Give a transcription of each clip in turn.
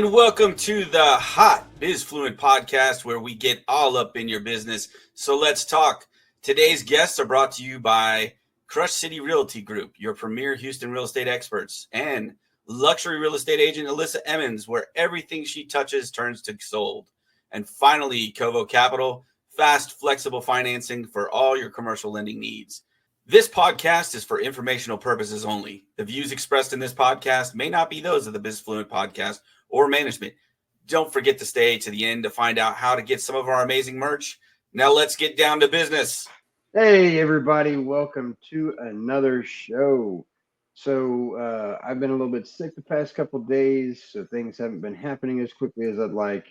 And welcome to the hot Bizfluent Podcast, where we get all up in your business. So let's talk. Today's guests are brought to you by Crush City Realty Group, your premier Houston real estate experts, and luxury real estate agent Alyssa Emmons, where everything she touches turns to sold. And finally, Covo Capital, fast, flexible financing for all your commercial lending needs. This podcast is for informational purposes only. The views expressed in this podcast may not be those of the Bizfluent Podcast or management. Don't forget to stay to the end to find out how to get some of our amazing merch. Now let's get down to business. Hey, everybody. Welcome to another show. So I've been a little bit sick the past couple of days, so things haven't been happening as quickly as I'd like.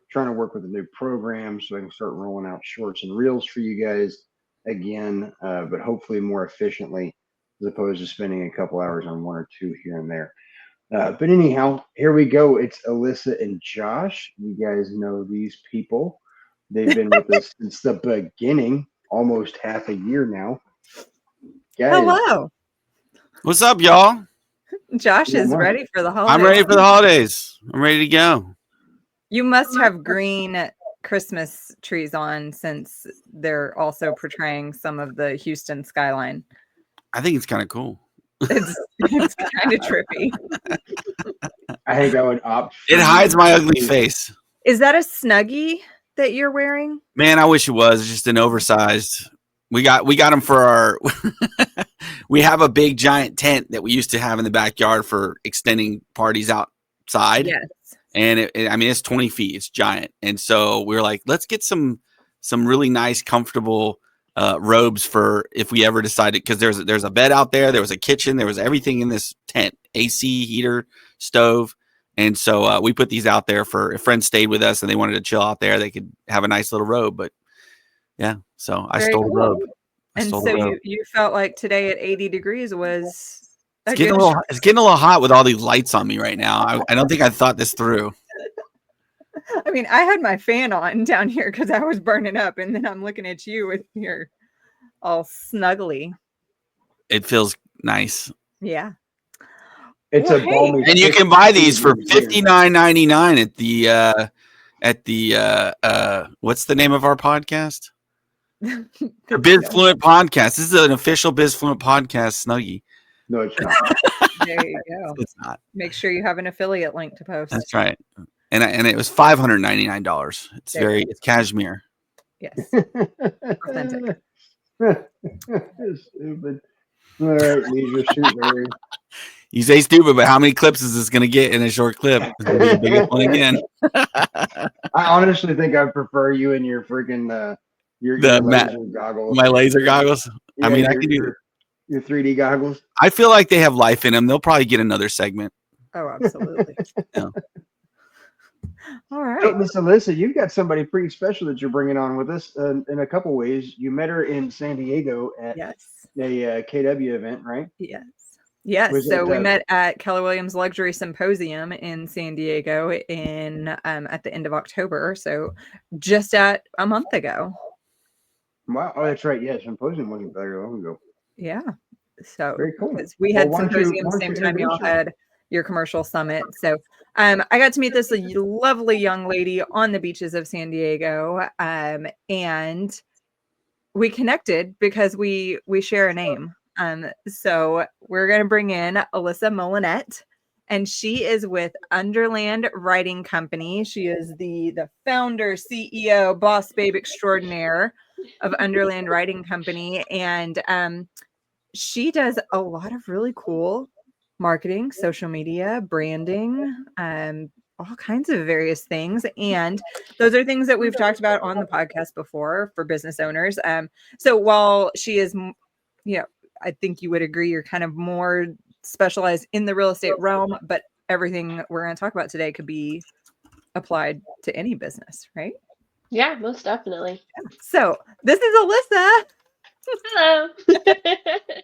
Trying to work with a new program so I can start rolling out shorts and reels for you guys again, but hopefully more efficiently as opposed to spending a couple hours on one or two here and there. But anyhow, here we go. It's Alyssa and Josh. You guys know these people. They've been with us since the beginning, almost half a year now. Guys, hello. What's up, y'all? Josh is ready for the holidays. I'm ready for the holidays. I'm ready to go. You must have green Christmas trees on, since they're also portraying some of the Houston skyline. I think it's kind of cool. It's kind of trippy. I think I would opt. It hides my ugly face. Is that a Snuggie that you're wearing? Man, I wish it was. It's just an oversized. We got them for our. We have a big giant tent that we used to have in the backyard for extending parties outside. Yes. And it's 20 feet. It's giant. And so we were like, let's get some really nice, comfortable robes for if we ever decided, because there's a bed out there. There was a kitchen. There was everything in this tent, AC, heater, stove. And so we put these out there for if friends stayed with us and they wanted to chill out there, they could have a nice little robe. But yeah, so I stole the robe. And so you felt like today at 80 degrees was... It's getting a little hot with all these lights on me right now. I don't think I thought this through. I mean, I had my fan on down here because I was burning up, and then I'm looking at you with your all snuggly. It feels nice. Yeah. It's a balmy. And you can buy these for $59.99 at the what's the name of our podcast? The Bizfluent Podcast. This is an official Bizfluent Podcast Snuggie. No, it's not. There you go. It's not. Make sure you have an affiliate link to post. That's right. And it was $599. It's cashmere. Yes. Authentic. Stupid. All right, leisure suit wearing. You say stupid, but how many clips is this going to get in a short clip? It's going to be the biggest one again. I honestly think I prefer you and your freaking your laser goggles. My laser goggles. Yeah, I mean, I can do your 3D goggles. I feel like they have life in them. They'll probably get another segment. Oh, absolutely. Yeah. All right. So, Miss Alyssa, you've got somebody pretty special that you're bringing on with us in a couple ways. You met her in San Diego at a KW event, right? Yes. Yes. So we met at Keller Williams Luxury Symposium in San Diego at the end of October. So just at a month ago. Wow. Oh, that's right. Yeah. Symposium wasn't very long ago. Yeah. So very cool. We had symposium same time y'all had your commercial summit. So I got to meet this lovely young lady on the beaches of San Diego. And we connected because we share a name. So we're going to bring in Alyssa Molinet, and she is with Underland Writing Company. She is the founder, CEO, boss babe extraordinaire of Underland Writing Company. And she does a lot of really cool marketing, social media, branding, all kinds of various things. And those are things that we've talked about on the podcast before for business owners. So while she is, I think you would agree, you're kind of more specialized in the real estate realm, but everything we're going to talk about today could be applied to any business, right? Yeah, most definitely. So this is Alyssa. Hello.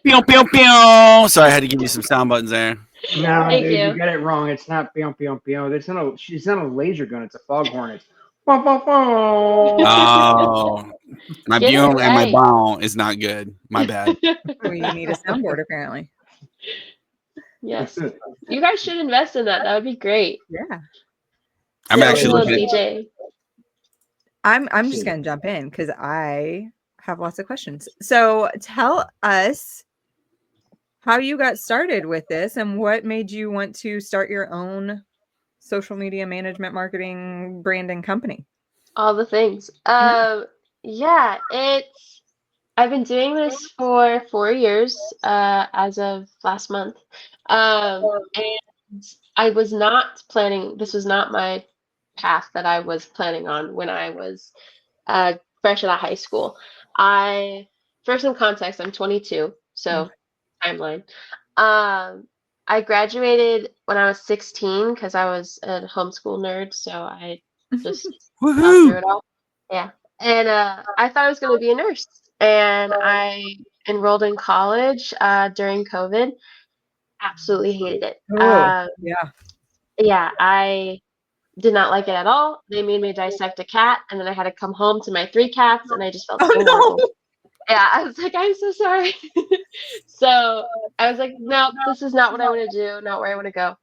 Pew, pew, pew. Sorry, I had to give you some sound buttons there. No, dude, you got it wrong. It's not pew, pew, pew. It's not a laser gun. It's a foghorn. It's oh, my pew and my bow is not good. My bad. Well, you need a soundboard apparently. Yes. You guys should invest in that. That would be great. Yeah. I'm actually little looking at DJ. I'm just gonna jump in because I have lots of questions. So tell us how you got started with this and what made you want to start your own social media management, marketing, branding company. All the things. Yeah, I've been doing this for 4 years, as of last month. And I was not planning, this was not my path that I was planning on when I was fresh out of high school. For some context, I'm 22, so timeline. I graduated when I was 16 because I was a homeschool nerd, so I just plowed through woohoo. it all. Yeah. And I thought I was going to be a nurse, and I enrolled in college during COVID. Absolutely hated it. Oh, yeah. Yeah, I did not like it at all. They made me dissect a cat, and then I had to come home to my 3 cats, and I just felt so horrible. Oh Yeah, I was like, I'm so sorry. So I was like, no, this is not what I want to do, not where I want to go.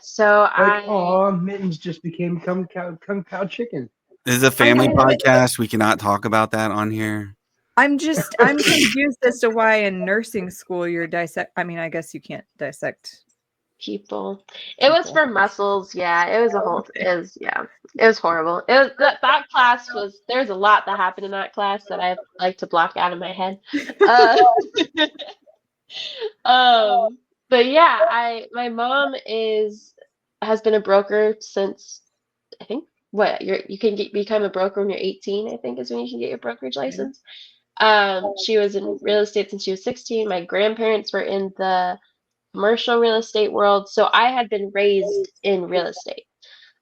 So Mittens just became kung pao chicken. This is a family know. podcast. We cannot talk about that on here. I'm confused as to why in nursing school you're I guess you can't dissect People. It was for muscles. Yeah, it was it was horrible. It was that class was there's a lot that happened in that class that I like to block out of my head. But yeah, my mom has been a broker since I think you can become a broker when you're 18, I think is when you can get your brokerage license. She was in real estate since she was 16. My grandparents were in the commercial real estate world, so I had been raised in real estate.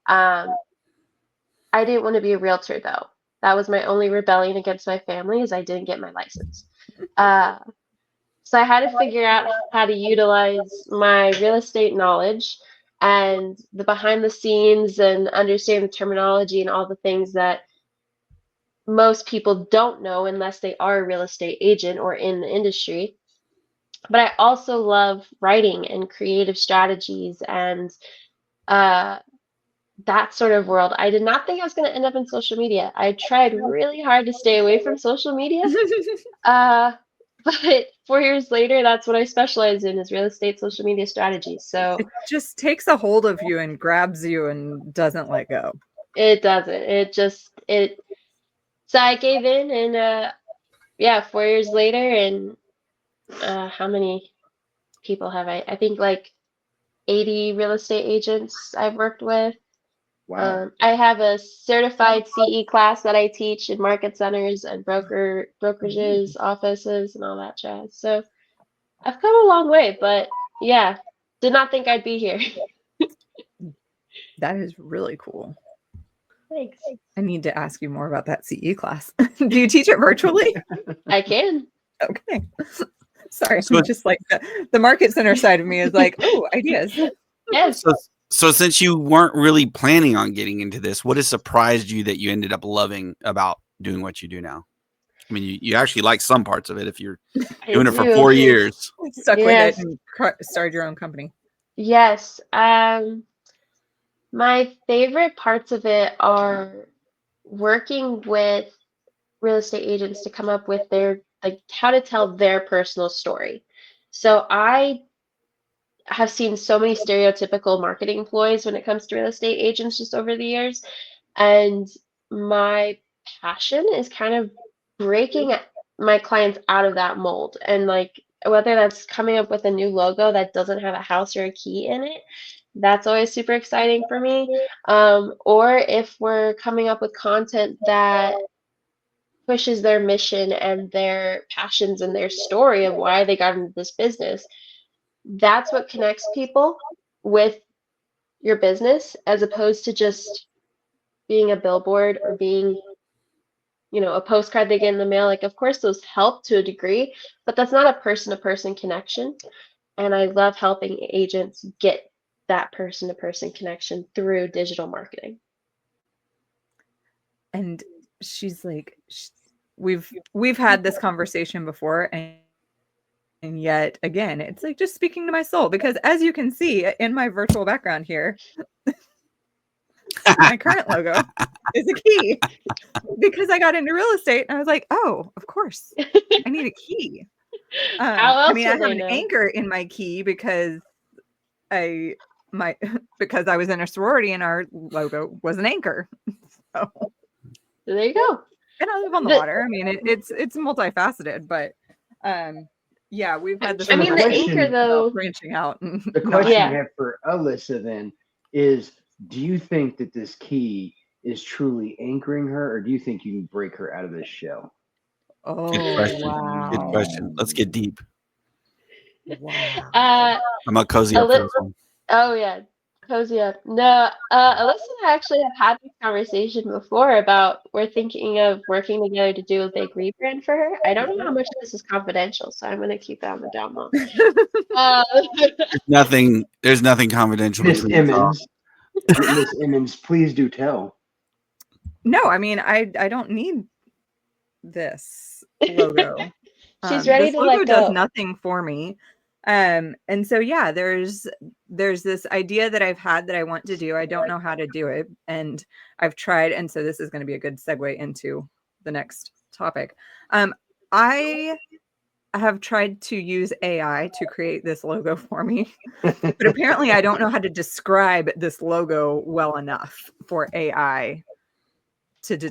I didn't want to be a realtor though. That was my only rebellion against my family is I didn't get my license. So I had to figure out how to utilize my real estate knowledge and the behind the scenes and understand the terminology and all the things that most people don't know unless they are a real estate agent or in the industry. But I also love writing and creative strategies and that sort of world. I did not think I was going to end up in social media. I tried really hard to stay away from social media. But 4 years later, that's what I specialize in is real estate social media strategies. So it just takes a hold of you and grabs you and doesn't let go. it doesn't. So I gave in and 4 years later and how many people have I think like 80 real estate agents I've worked with. Wow. I have a certified CE class that I teach in market centers and brokerages, offices, and all that jazz. So I've come a long way, but yeah, did not think I'd be here. That is really cool. Thanks. I need to ask you more about that CE class. Do you teach it virtually? I can. Okay. Sorry, just like the market center side of me is like, oh, ideas. Yes. So since you weren't really planning on getting into this, what has surprised you that you ended up loving about doing what you do now? I mean, you actually like some parts of it if you're doing it for 4 years. Stuck with it and started your own company. Yes. My favorite parts of it are working with real estate agents to come up with how to tell their personal story. So I have seen so many stereotypical marketing ploys when it comes to real estate agents just over the years. And my passion is kind of breaking my clients out of that mold. And like, whether that's coming up with a new logo that doesn't have a house or a key in it, that's always super exciting for me. Or if we're coming up with content that pushes their mission and their passions and their story of why they got into this business, that's what connects people with your business as opposed to just being a billboard or being a postcard they get in the mail. Like, of course those help to a degree, but that's not a person-to-person connection. And I love helping agents get that person-to-person connection through digital marketing. And she's like, we've had this conversation before, and yet again, it's like just speaking to my soul, because as you can see in my virtual background here, my current logo is a key because I got into real estate and I was like, oh, of course, I need a key. How else I mean, I would have they an know? anchor in my key because because I was in a sorority and our logo was an anchor. So, There you go. and I live on the water. I mean, it's multifaceted, but yeah, we've had this. I mean, the question anchor though. branching out. The question Yeah. I have for Alyssa then is, do you think that this key is truly anchoring her, or do you think you can break her out of this shell? Oh, Good question. wow. Good question. Let's get deep. Wow. I'm a cozy up for this one. Oh yeah, cozy up. No, Alyssa and I actually have had this conversation before about we're thinking of working together to do a big rebrand for her. I don't know how much of this is confidential, so I'm gonna keep it on the down low. There's nothing confidential Miss between us all. Emmons, Miss Emmons, please do tell. No, I mean, I don't need this logo. She's ready this to logo let does go. nothing for me. And so yeah, there's this idea that I've had that I want to do. I don't know how to do it, and I've tried. And so this is going to be a good segue into the next topic. I have tried to use AI to create this logo for me, but apparently I don't know how to describe this logo well enough for AI to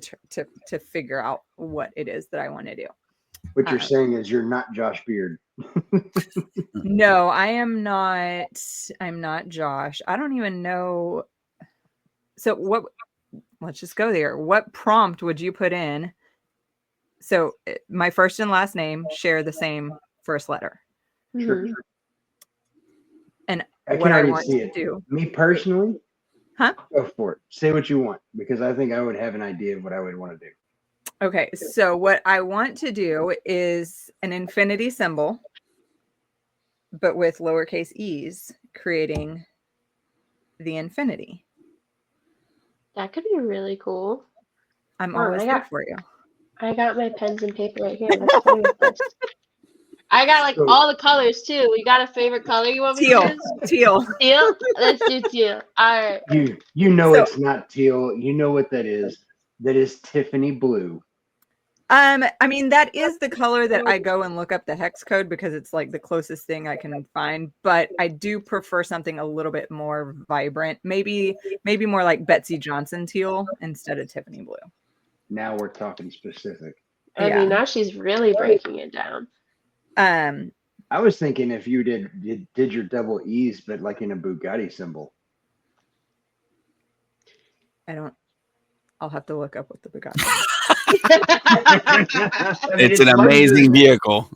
figure out what it is that I want to do. What you're saying is you're not Josh Beard. No, I am not. I'm not Josh. I don't even know. So what? Let's just go there. What prompt would you put in? So my first and last name share the same first letter. Sure. And I what can I already want see to it. do. Me personally, Huh? go for it. Say what you want, because I think I would have an idea of what I would want to do. Okay, so what I want to do is an infinity symbol, but with lowercase e's, creating the infinity. That could be really cool. I'm always good for you. I got my pens and paper right here. Let's play with this. I got like all the colors too. You got a favorite color you want me to choose? Teal. Teal? Let's do teal. All right. You know it's not teal. You know what that is. That is Tiffany blue. I mean, that is the color that I go and look up the hex code because it's like the closest thing I can find. But I do prefer something a little bit more vibrant, maybe more like Betsy Johnson teal instead of Tiffany blue. Now we're talking specific. I mean, now she's really breaking it down. I was thinking if you did your double E's, but like in a Bugatti symbol. I'll have to look up what the Bugatti. It's an amazing vehicle.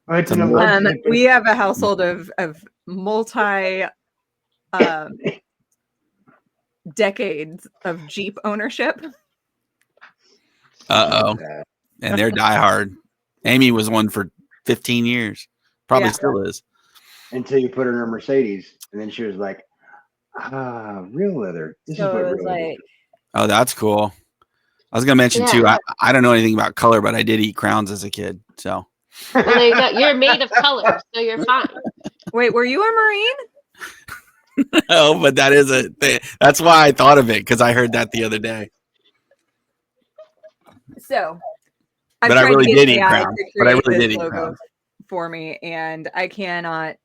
We have a household of multi decades of Jeep ownership. And they're diehard. Amy was one for 15 years. Probably still is. Until you put her in a Mercedes, and then she was like, real leather. This is what real leather is. Oh, that's cool. I was gonna mention too. I don't know anything about color, but I did eat crowns as a kid. So well, there you go. You're made of color, so you're fine. Wait, were you a Marine? Oh, but that is a thing. That's why I thought of it, because I heard that the other day. So, but I really did eat crowns. But I really did eat crowns for me, and I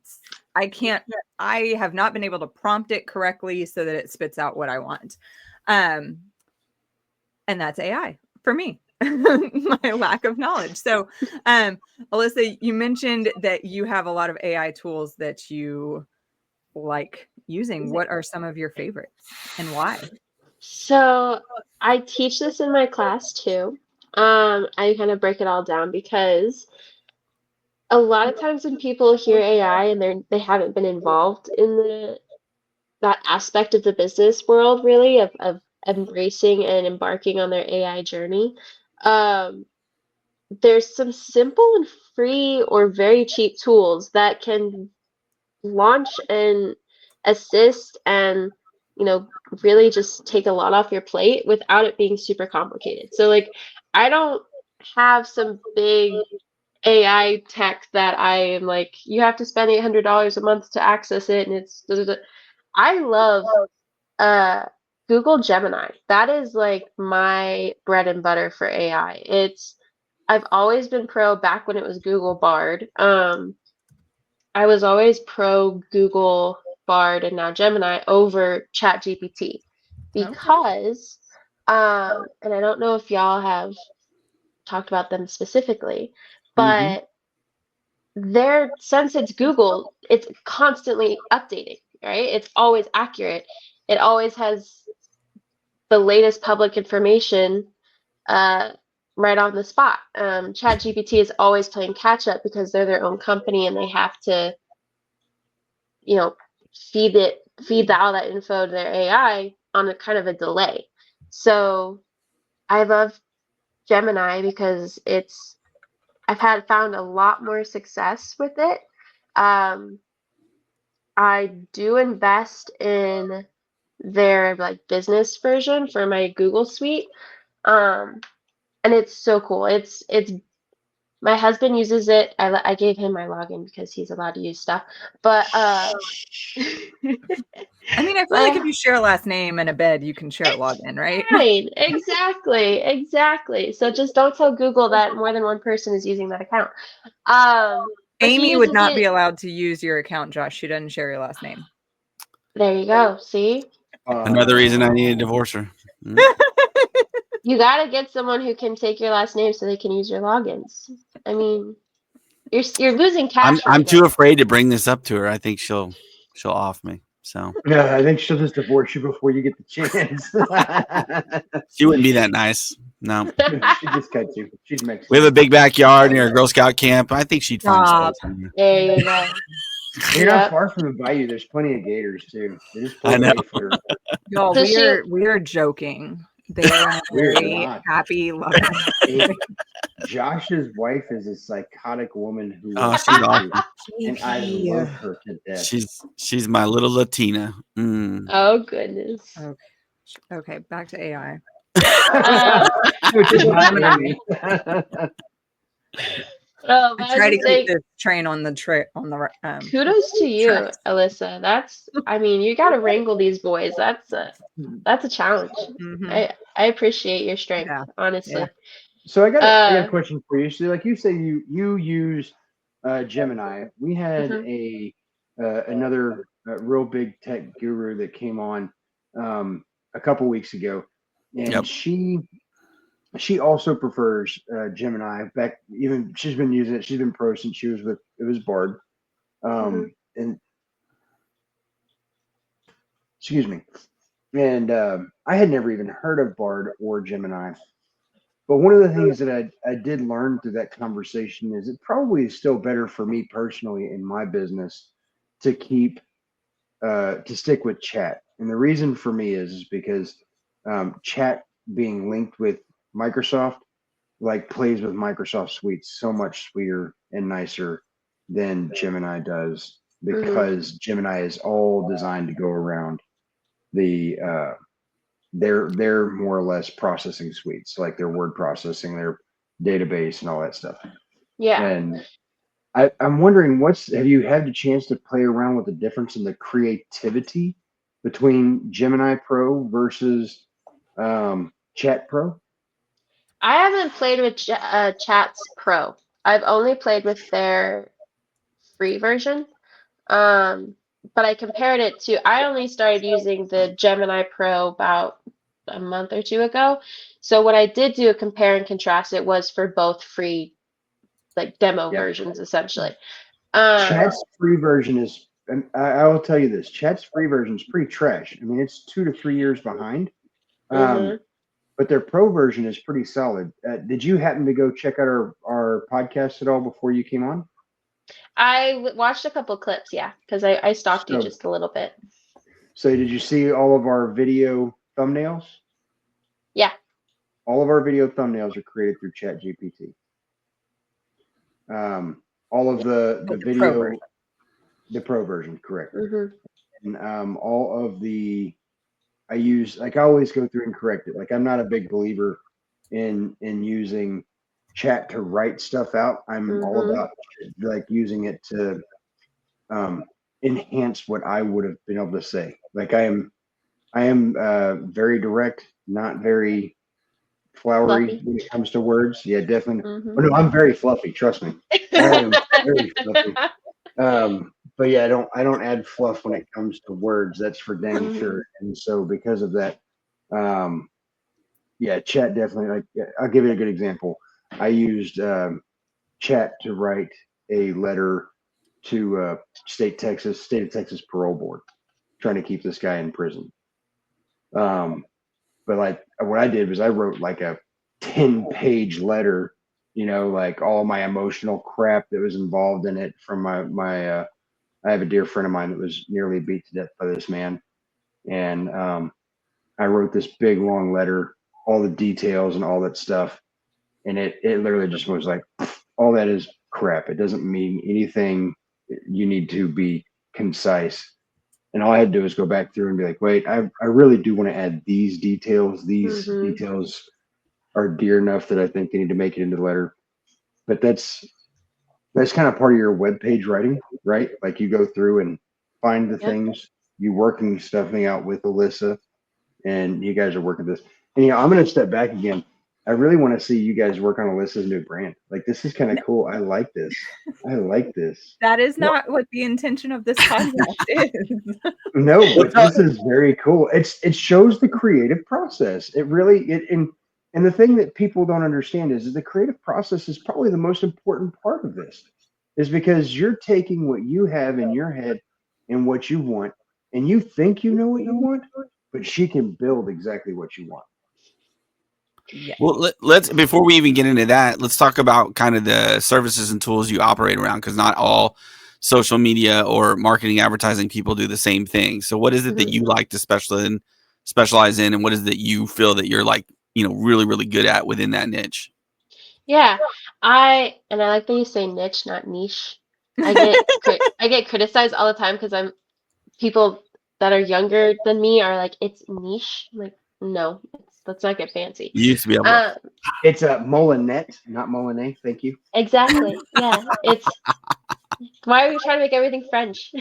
have not been able to prompt it correctly so that it spits out what I want. And that's AI for me, my lack of knowledge. So, Alyssa, you mentioned that you have a lot of AI tools that you like using. What are some of your favorites and why? So I teach this in my class too. I kind of break it all down because a lot of times when people hear AI and they haven't been involved in that aspect of the business world, really, of embracing and embarking on their AI journey, there's some simple and free or very cheap tools that can launch and assist and really just take a lot off your plate without it being super complicated. So like, I don't have some big AI tech that I am like, you have to spend $800 a month to access it, and it's I love Google Gemini. That is like my bread and butter for AI. I've always been pro back when it was Google Bard. I was always pro Google Bard and now Gemini over ChatGPT because, and I don't know if y'all have talked about them specifically, but since it's Google, it's constantly updating, right? It's always accurate. It always has the latest public information right on the spot. ChatGPT is always playing catch up because they're their own company and they have to, feed all that info to their AI on a kind of a delay. So I love Gemini because I've found a lot more success with it. I do invest in their like business version for my Google Suite. And it's so cool. It's my husband uses it. I gave him my login because he's allowed to use stuff. But I mean, I feel like if you share a last name and a bed, you can share a login, right? Fine. Exactly. So just don't tell Google that more than one person is using that account. Amy would not be allowed to use your account, Josh. She doesn't share your last name. There you go. See? Another reason I need to divorce her. You gotta get someone who can take your last name so they can use your logins. I mean, you're losing cash. I'm too afraid to bring this up to her. I think she'll off me. So yeah, I think she'll just divorce you before you get the chance. she wouldn't be that nice. No, she just cut you. She's Mexican. we have a big backyard near a Girl Scout camp. I think she'd find something. There you go. You're not far from the bayou. There's plenty of gators too. They just I know. Y'all, we're joking. They're very happy, loving. Josh's wife is a psychotic woman who. She's awesome. And I love her to death. She's my little Latina. Oh goodness. Okay, back to AI. Which is not me. I try to keep this train on the kudos to you, tracks. Alyssa. You got to wrangle these boys. That's a challenge. Mm-hmm. I appreciate your strength, honestly. Yeah. So I got a question for you. So, like you say, you use Gemini. We had another real big tech guru that came on a couple weeks ago, and she also prefers Gemini. She's been using it. She's been pro since she was with Bard. And excuse me. And I had never even heard of Bard or Gemini. But one of the things that I did learn through that conversation is it probably is still better for me personally in my business to stick with chat. And the reason for me is because chat being linked with Microsoft plays with Microsoft suites so much sweeter and nicer than Gemini does, because Gemini is all designed to go around their more or less processing suites, like their word processing, their database, and all that stuff. Yeah. And I'm wondering, have you had the chance to play around with the difference in the creativity between Gemini Pro versus Chat Pro? I haven't played with Chats Pro. I've only played with their free version. But I compared it to, I only started using the Gemini Pro about a month or two ago. So what I did do a compare and contrast, it was for both free, demo versions, essentially. Chat's free version is, and I will tell you this, Chat's free version is pretty trash. I mean, it's 2 to 3 years behind. But their pro version is pretty solid. Did you happen to go check out our podcast at all before you came on? I watched a couple clips, because I stalked you just a little bit. So did you see all of our video thumbnails? Yeah. All of our video thumbnails are created through ChatGPT. All of the video, the pro version, correct. And all of I always go through and correct it. I'm not a big believer in using chat to write stuff out. I'm all about using it to enhance what I would have been able to say. I am very direct, not very flowery Fluffy. when it comes to words. Yeah, definitely. Mhm. Oh, no, I'm very fluffy. Trust me. I am very fluffy. But yeah, I don't add fluff when it comes to words. That's for dang sure. And so because of that, yeah, chat definitely. Like, I'll give you a good example. I used chat to write a letter to state of Texas parole board, trying to keep this guy in prison. But like what I did was I wrote like a 10-page letter, like all my emotional crap that was involved in it from my I have a dear friend of mine that was nearly beat to death by this man. And I wrote this big long letter, all the details and all that stuff. And it literally just was like, all that is crap. It doesn't mean anything. You need to be concise. And all I had to do was go back through and be like, wait, I really do want to add these details. These details are dear enough that I think they need to make it into the letter. But that's kind of part of your web page writing, right? Like you go through and find the things, you working stuffing out with Alyssa, and you guys are working this. And I'm going to step back again. I really want to see you guys work on Alyssa's new brand. Like, this is kind of cool. I like this. That is not what the intention of this podcast is. No, but this is very cool. It shows the creative process. It really and the thing that people don't understand is the creative process is probably the most important part of this, is because you're taking what you have in your head and what you want, and you think you know what you want, but she can build exactly what you want. Yeah. Well, let's before we even get into that, let's talk about kind of the services and tools you operate around, because not all social media or marketing advertising people do the same thing. So what is it that you like to specialize in, and what is it that you feel that you're like, really, really good at within that niche? Yeah, I like that you say niche, not niche. I get criticized all the time because people that are younger than me are like, it's niche. I'm like, no, let's not get fancy. You used to be able to. It's a Molinet, not Molinet. Thank you. Exactly. Yeah, it's why are we trying to make everything French?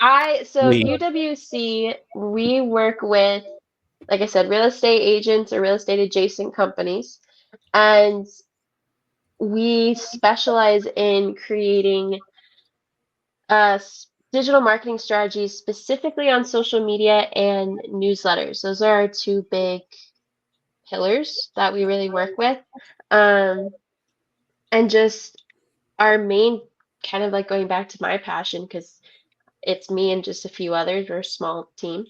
UWC, we work with, like I said, real estate agents or real estate adjacent companies, and we specialize in creating digital marketing strategies specifically on social media and newsletters. Those are our two big pillars that we really work with. And just our main, kind of like going back to my passion, because it's me and just a few others, we're a small team.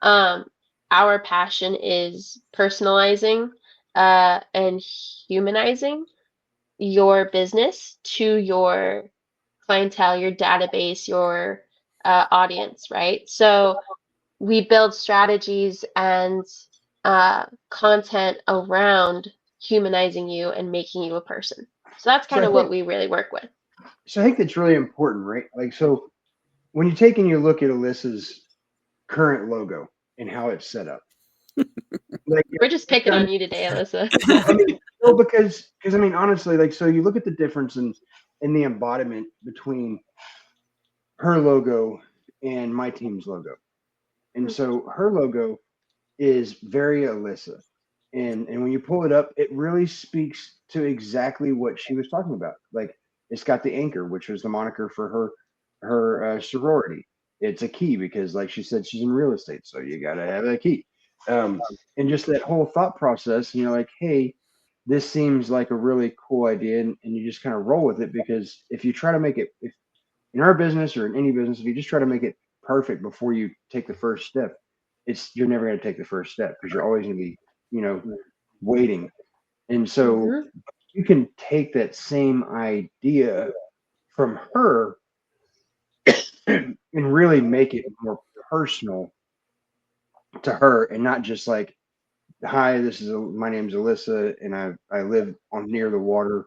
Our passion is personalizing and humanizing your business to your clientele, your database, your audience, right? So we build strategies and content around humanizing you and making you a person. So that's kind of what we really work with. So I think that's really important, right? Like, so when you take and you look at Alyssa's current logo and how it's set up, like, we're just picking on you today, Alyssa. I mean, well, because I mean, honestly, like, so you look at the difference in the embodiment between her logo and my team's logo, and so her logo is very Alyssa, and when you pull it up, it really speaks to exactly what she was talking about. Like, it's got the anchor, which was the moniker for her sorority. It's a key because, like she said, she's in real estate, so you gotta have a key. And just that whole thought process, and you're like, hey, this seems like a really cool idea, and you just kind of roll with it, because if you try to make it, if in our business or in any business, if you just try to make it perfect before you take the first step, you're never going to take the first step, because you're always going to be, waiting. And so you can take that same idea from her and really make it more personal to her, and not just like, hi, my name's Alyssa, and I live near the water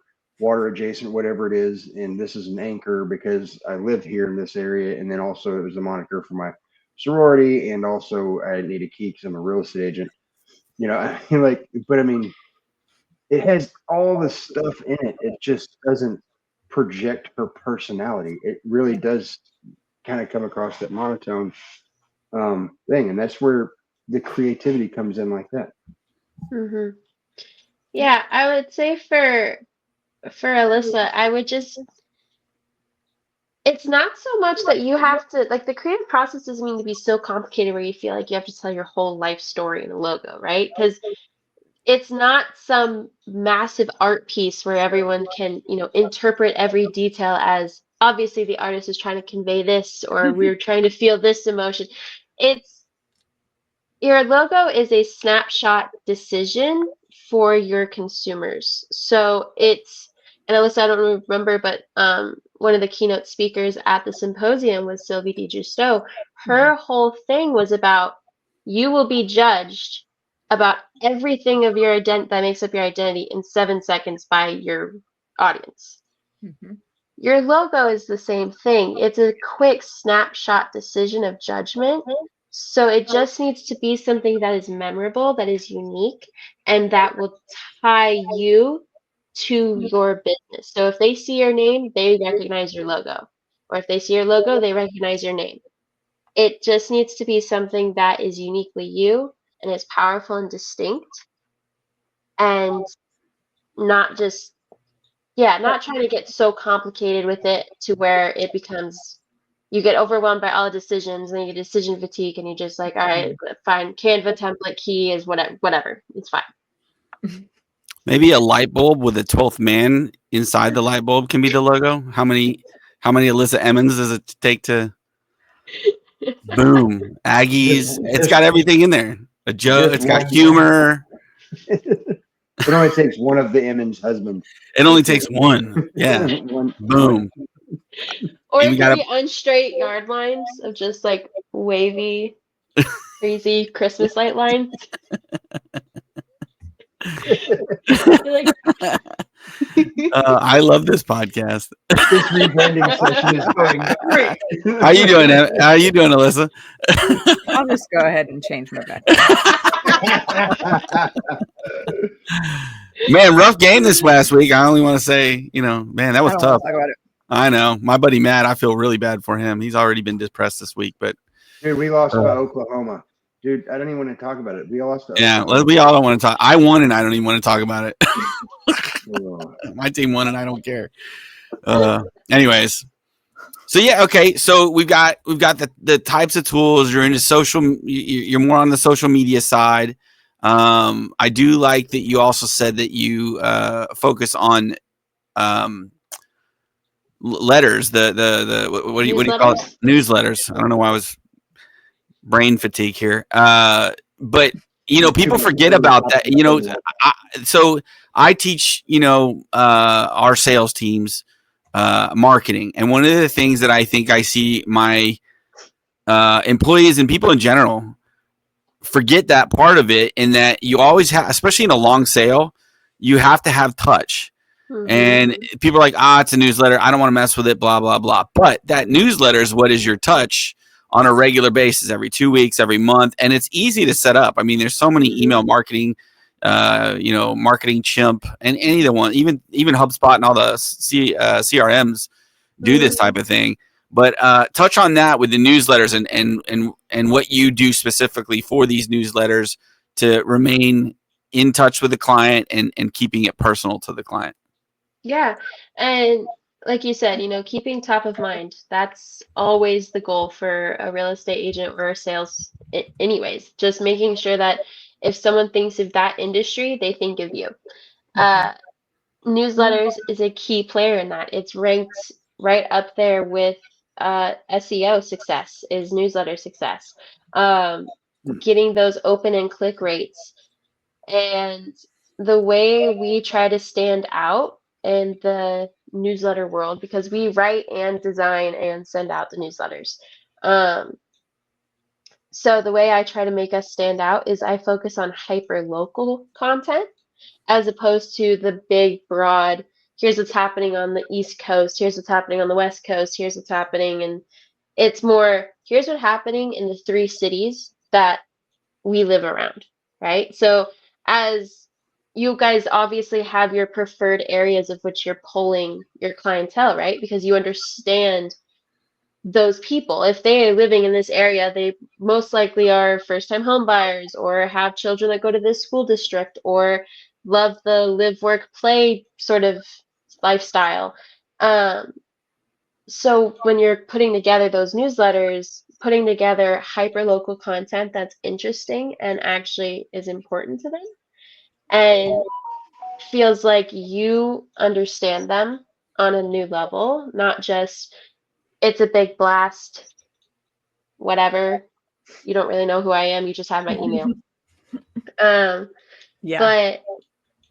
adjacent, whatever it is, and this is an anchor because I live here in this area, and then also it was the moniker for my sorority, and also I need a key because I'm a real estate agent. But I mean, it has all the stuff in it. It just doesn't project her personality. It really does kind of come across that monotone thing, and that's where the creativity comes in like that. Hmm. Yeah, I would say for Alyssa, I would just, it's not so much that you have to, like, the creative process doesn't mean to be so complicated where you feel like you have to tell your whole life story in a logo, right? Because it's not some massive art piece where everyone can, interpret every detail as obviously the artist is trying to convey this or we're trying to feel this emotion. It's Your logo is a snapshot decision for your consumers. So and Alyssa, I don't remember, but one of the keynote speakers at the symposium was Sylvie Di Giusto. Her whole thing was about you will be judged about everything of your that makes up your identity in 7 seconds by your audience. Mm-hmm. Your logo is the same thing. It's a quick snapshot decision of judgment. So it just needs to be something that is memorable, that is unique, and that will tie you to your business. So if they see your name, they recognize your logo. Or if they see your logo, they recognize your name. It just needs to be something that is uniquely you and is powerful and distinct and not just not trying to get so complicated with it to where it becomes you get overwhelmed by all the decisions and you get decision fatigue and you're just like, all right, fine, Canva template key is whatever. It's fine. Maybe a light bulb with a 12th man inside the light bulb can be the logo. How many Alyssa Emmons does it take to boom? Aggies. It's got everything in there. A joke. It's got humor. It only takes one of the Emmons' husbands. It only takes one. Yeah. Boom. Or it could be unstraight yard lines of just like wavy, crazy Christmas light lines. I love this podcast. This rebranding session is going great. How you doing? How you doing, Alyssa? I'll just go ahead and change my back. Man, rough game this last week. I only want to say, man, that was tough. Talk about it. I know. My buddy Matt, I feel really bad for him. He's already been depressed this week, but dude, we lost to Oklahoma. Dude, I don't even want to talk about it. We all lost to Oklahoma. We all don't want to talk. I won and I don't even want to talk about it. My team won and I don't care. Anyways. So yeah, okay. So we've got the types of tools. You're into social. You're more on the social media side. I do like that you also said that you focus on letters. The what do you call it? Newsletters. I don't know why I was brain fatigue here. But people forget about that. So I teach our sales teams marketing, and one of the things that I think I see my employees and people in general forget that part of it, in that you always have, especially in a long sale, you have to have touch. Mm-hmm. And people are like, it's a newsletter, I don't want to mess with it, blah, blah, blah. But that newsletter is what is your touch on a regular basis, every 2 weeks, every month. And it's easy to set up. I mean, there's so many email marketing, Marketing Chimp, and any of the one, even HubSpot and all the CRMs do this type of thing. But touch on that with the newsletters and what you do specifically for these newsletters to remain in touch with the client and keeping it personal to the client. Yeah. And like you said, keeping top of mind, that's always the goal for a real estate agent or a sales anyways. Just making sure that if someone thinks of that industry, they think of you. Newsletters is a key player in that. It's ranked right up there with SEO success is newsletter success. Getting those open and click rates. And the way we try to stand out in the newsletter world, because we write and design and send out the newsletters. So the way I try to make us stand out is I focus on hyper local content as opposed to the big, broad, here's what's happening on the East Coast, here's what's happening on the West Coast, here's what's happening. And it's more, here's what's happening in the 3 cities that we live around, right? So as you guys obviously have your preferred areas of which you're pulling your clientele, right? Because you understand those people. If they are living in this area, they most likely are first-time home buyers or have children that go to this school district or love the live, work, play sort of lifestyle. So when you're putting together those newsletters, putting together hyper-local content that's interesting and actually is important to them and feels like you understand them on a new level, not just it's a big blast, whatever. You don't really know who I am. You just have my email. Yeah. But,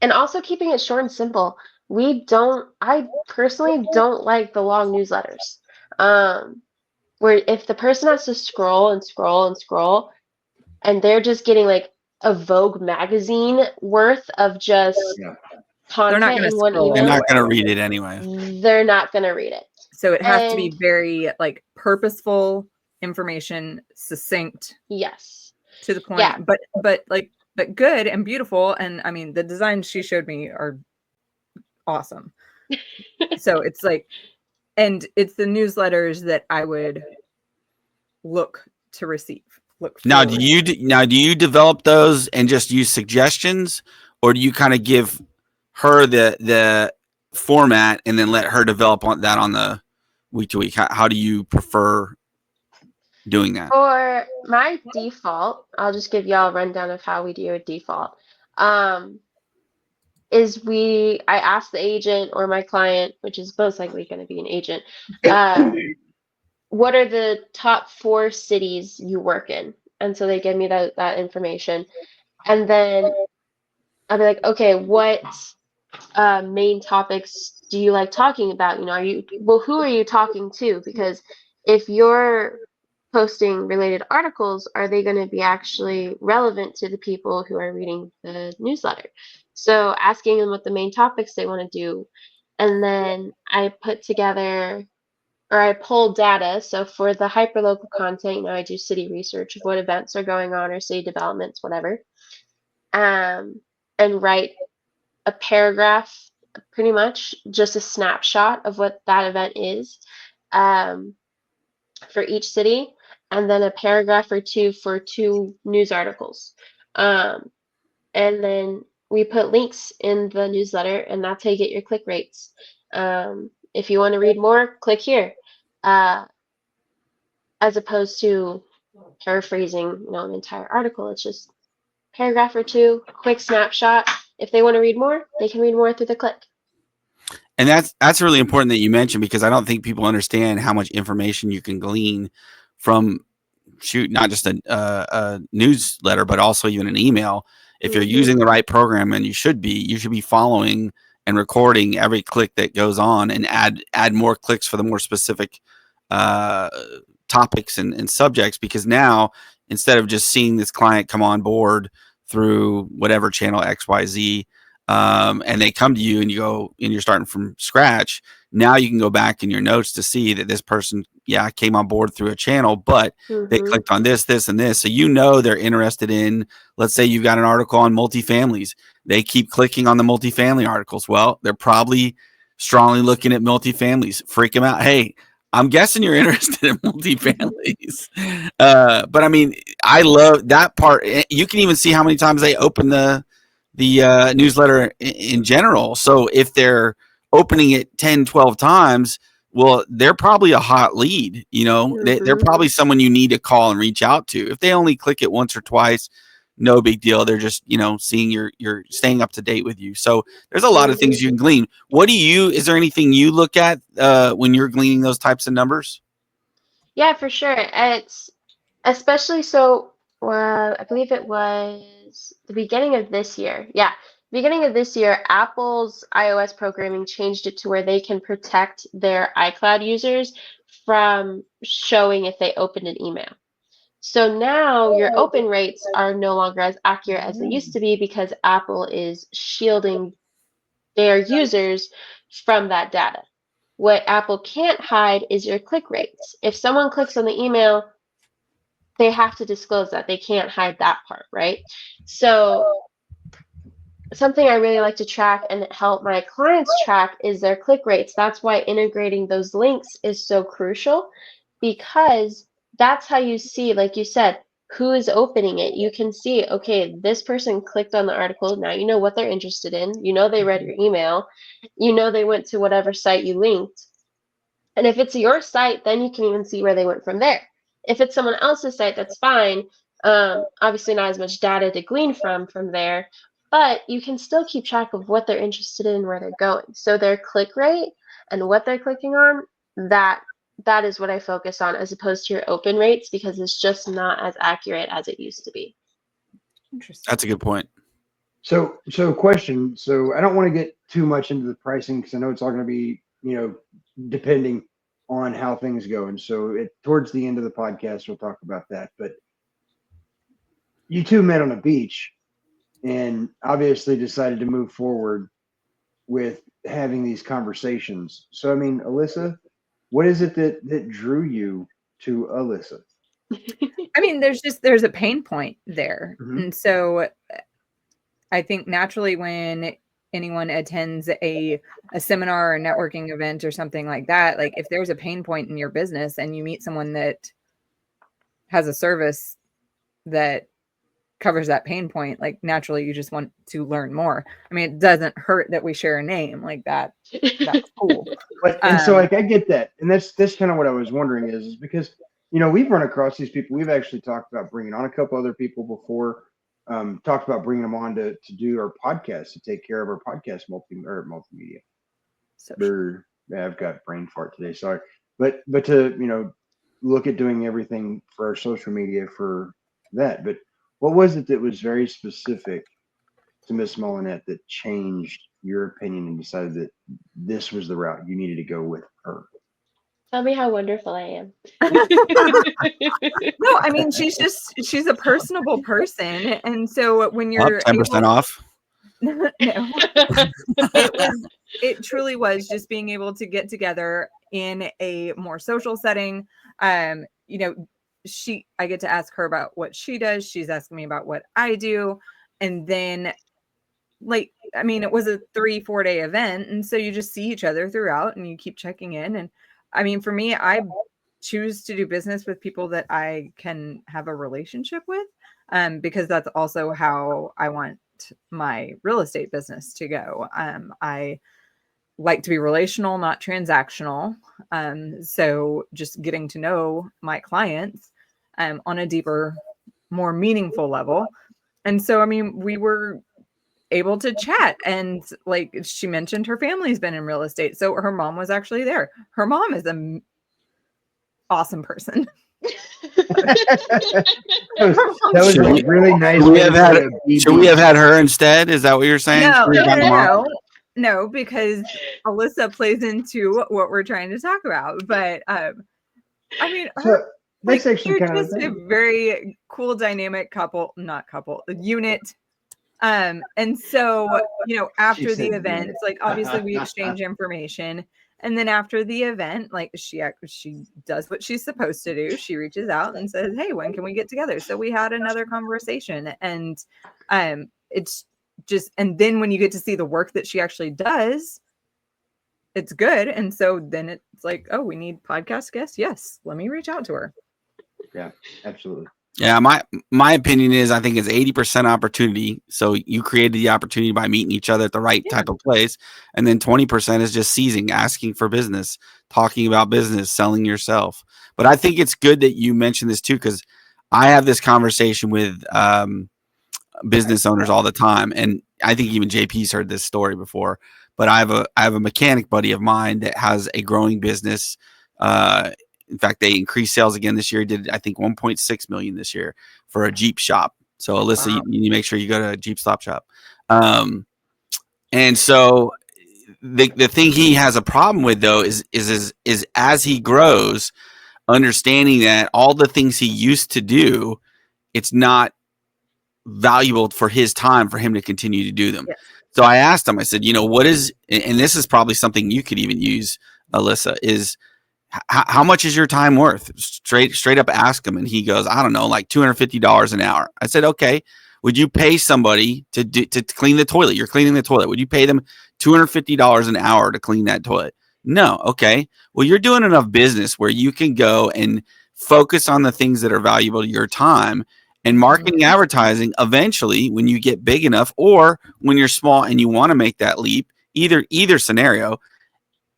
and also keeping it short and simple. I personally don't like the long newsletters. Where if the person has to scroll and scroll and scroll, and they're just getting like a Vogue magazine worth of just They're not content gonna in one scroll. They're email, not going to read it anyway. they're not going to read it. So it has to be And very like purposeful information, succinct, yes. to the point, Yeah. but good and beautiful. And I mean, the designs she showed me are awesome. So it's like, and it's the newsletters that I would look to receive. Look Now, forward. do you develop those and just use suggestions, or do you kind of give her the format and then let her develop on that on the week to week? How do you prefer doing that? For my default, I'll just give y'all a rundown of how we do a default. I ask the agent or my client, which is most likely going to be an agent, what are the top 4 cities you work in? And so they give me that information. And then I'll be like, okay, what main topics do you like talking about? Who are you talking to? Because if you're posting related articles, are they going to be actually relevant to the people who are reading the newsletter? So asking them what the main topics they want to do. And then I put together or I pull data. So for the hyperlocal content, I do city research of what events are going on or city developments, whatever. And write a paragraph, pretty much just a snapshot of what that event is for each city, and then a paragraph or 2 for 2 news articles. And then we put links in the newsletter, and that's how you get your click rates. If you want to read more, click here. As opposed to paraphrasing, an entire article, it's just paragraph or 2, quick snapshot. If they want to read more, they can read more through the click. And that's really important that you mentioned, because I don't think people understand how much information you can glean from not just a newsletter, but also even an email. If you're using the right program, and you should be following and recording every click that goes on, and add more clicks for the more specific topics and subjects, because now instead of just seeing this client come on board through whatever channel XYZ, and they come to you and you're starting from scratch. Now you can go back in your notes to see that this person, came on board through a channel, but they clicked on this, and this. So they're interested in, let's say you've got an article on multifamilies. They keep clicking on the multifamily articles. Well, they're probably strongly looking at multifamilies. Freak them out. Hey, I'm guessing you're interested in multifamilies. But I mean, I love that part. You can even see how many times they open the newsletter in general. So if they're opening it 10, 12 times, well, they're probably a hot lead. They're probably someone you need to call and reach out to. If they only click it once or twice, no big deal. They're just, seeing you're staying up to date with you. So there's a lot of things you can glean. Is there anything you look at when you're gleaning those types of numbers? Yeah, for sure. It's especially so, I believe it was the beginning of this year. Yeah, beginning of this year, Apple's iOS programming changed it to where they can protect their iCloud users from showing if they opened an email. So now your open rates are no longer as accurate as they used to be because Apple is shielding their users from that data. What Apple can't hide is your click rates. If someone clicks on the email, they have to disclose that. They can't hide that part, right? So something I really like to track and help my clients track is their click rates. That's why integrating those links is so crucial, because that's how you see, like you said, who is opening it. You can see, okay, this person clicked on the article. Now you know what they're interested in. You know they read your email. You know they went to whatever site you linked. And if it's your site, then you can even see where they went from there. If it's someone else's site, that's fine. Obviously not as much data to glean from there, but you can still keep track of what they're interested in and where they're going. So their click rate and what they're clicking on, that is what I focus on, as opposed to your open rates, because it's just not as accurate as it used to be. Interesting. That's a good point. So question. So I don't want to get too much into the pricing because I know it's all going to be, depending on how things go. And so towards the end of the podcast, we'll talk about that. But you two met on a beach and obviously decided to move forward with having these conversations. So, I mean, Alyssa, what is it that drew you to Alyssa? I mean, there's a pain point there. Mm-hmm. And so I think naturally when anyone attends a seminar or a networking event or something like that, like if there's a pain point in your business and you meet someone that has a service that covers that pain point, like naturally you just want to learn more. I mean, it doesn't hurt that we share a name like that. That's cool. And so like I get that. And that's kind of what I was wondering is because, we've run across these people. We've actually talked about bringing on a couple other people before. Talked about bringing them on to do our podcast, to take care of our podcast multimedia. I've got brain fart today, sorry. But to, look at doing everything for our social media for that. But what was it that was very specific to Miss Molinet that changed your opinion and decided that this was the route you needed to go with her? Tell me how wonderful I am. No, I mean, she's a personable person. And so when you're 10% off. No, it truly was just being able to get together in a more social setting. I get to ask her about what she does. She's asking me about what I do. And then it was a 3-4 day event. And so you just see each other throughout and you keep checking in. And I mean, for me, I choose to do business with people that I can have a relationship with, because that's also how I want my real estate business to go. I like to be relational, not transactional. So just getting to know my clients on a deeper, more meaningful level. And so, I mean, we were able to chat, and like she mentioned, her family's been in real estate. So her mom was actually there. Her mom is an awesome person. that was a really nice. Should we have had her instead? Is that what you're saying? No, because Alyssa plays into what we're trying to talk about. But I mean, that's actually kind of a very cool dynamic unit. And so, after the event, it's like, obviously we exchange information. And then after the event, like she does what she's supposed to do. She reaches out and says, "Hey, when can we get together?" So we had another conversation, and it's just, and then when you get to see the work that she actually does, it's good. And so then it's like, oh, we need podcast guests. Yes. Let me reach out to her. Yeah, absolutely. Yeah, my opinion is I think it's 80% opportunity. So you created the opportunity by meeting each other at the right type of place. And then 20% is just seizing, asking for business, talking about business, selling yourself. But I think it's good that you mentioned this too, because I have this conversation with business owners all the time. And I think even JP's heard this story before. But I have a mechanic buddy of mine that has a growing business. In fact, they increased sales again this year. Did, I think, 1.6 million this year for a Jeep shop. So Alyssa, wow. you make sure you go to a Jeep stop shop. And so the thing he has a problem with though is as he grows, understanding that all the things he used to do, it's not valuable for his time for him to continue to do them. Yes. So I asked him, I said, what is, and this is probably something you could even use, Alyssa, is how much is your time worth? Straight up ask him. And he goes, I don't know, like $250 an hour. I said, okay, would you pay somebody to clean the toilet? You're cleaning the toilet. Would you pay them $250 an hour to clean that toilet? No. Okay. Well, you're doing enough business where you can go and focus on the things that are valuable to your time. And marketing advertising, eventually, when you get big enough, or when you're small and you want to make that leap, either scenario,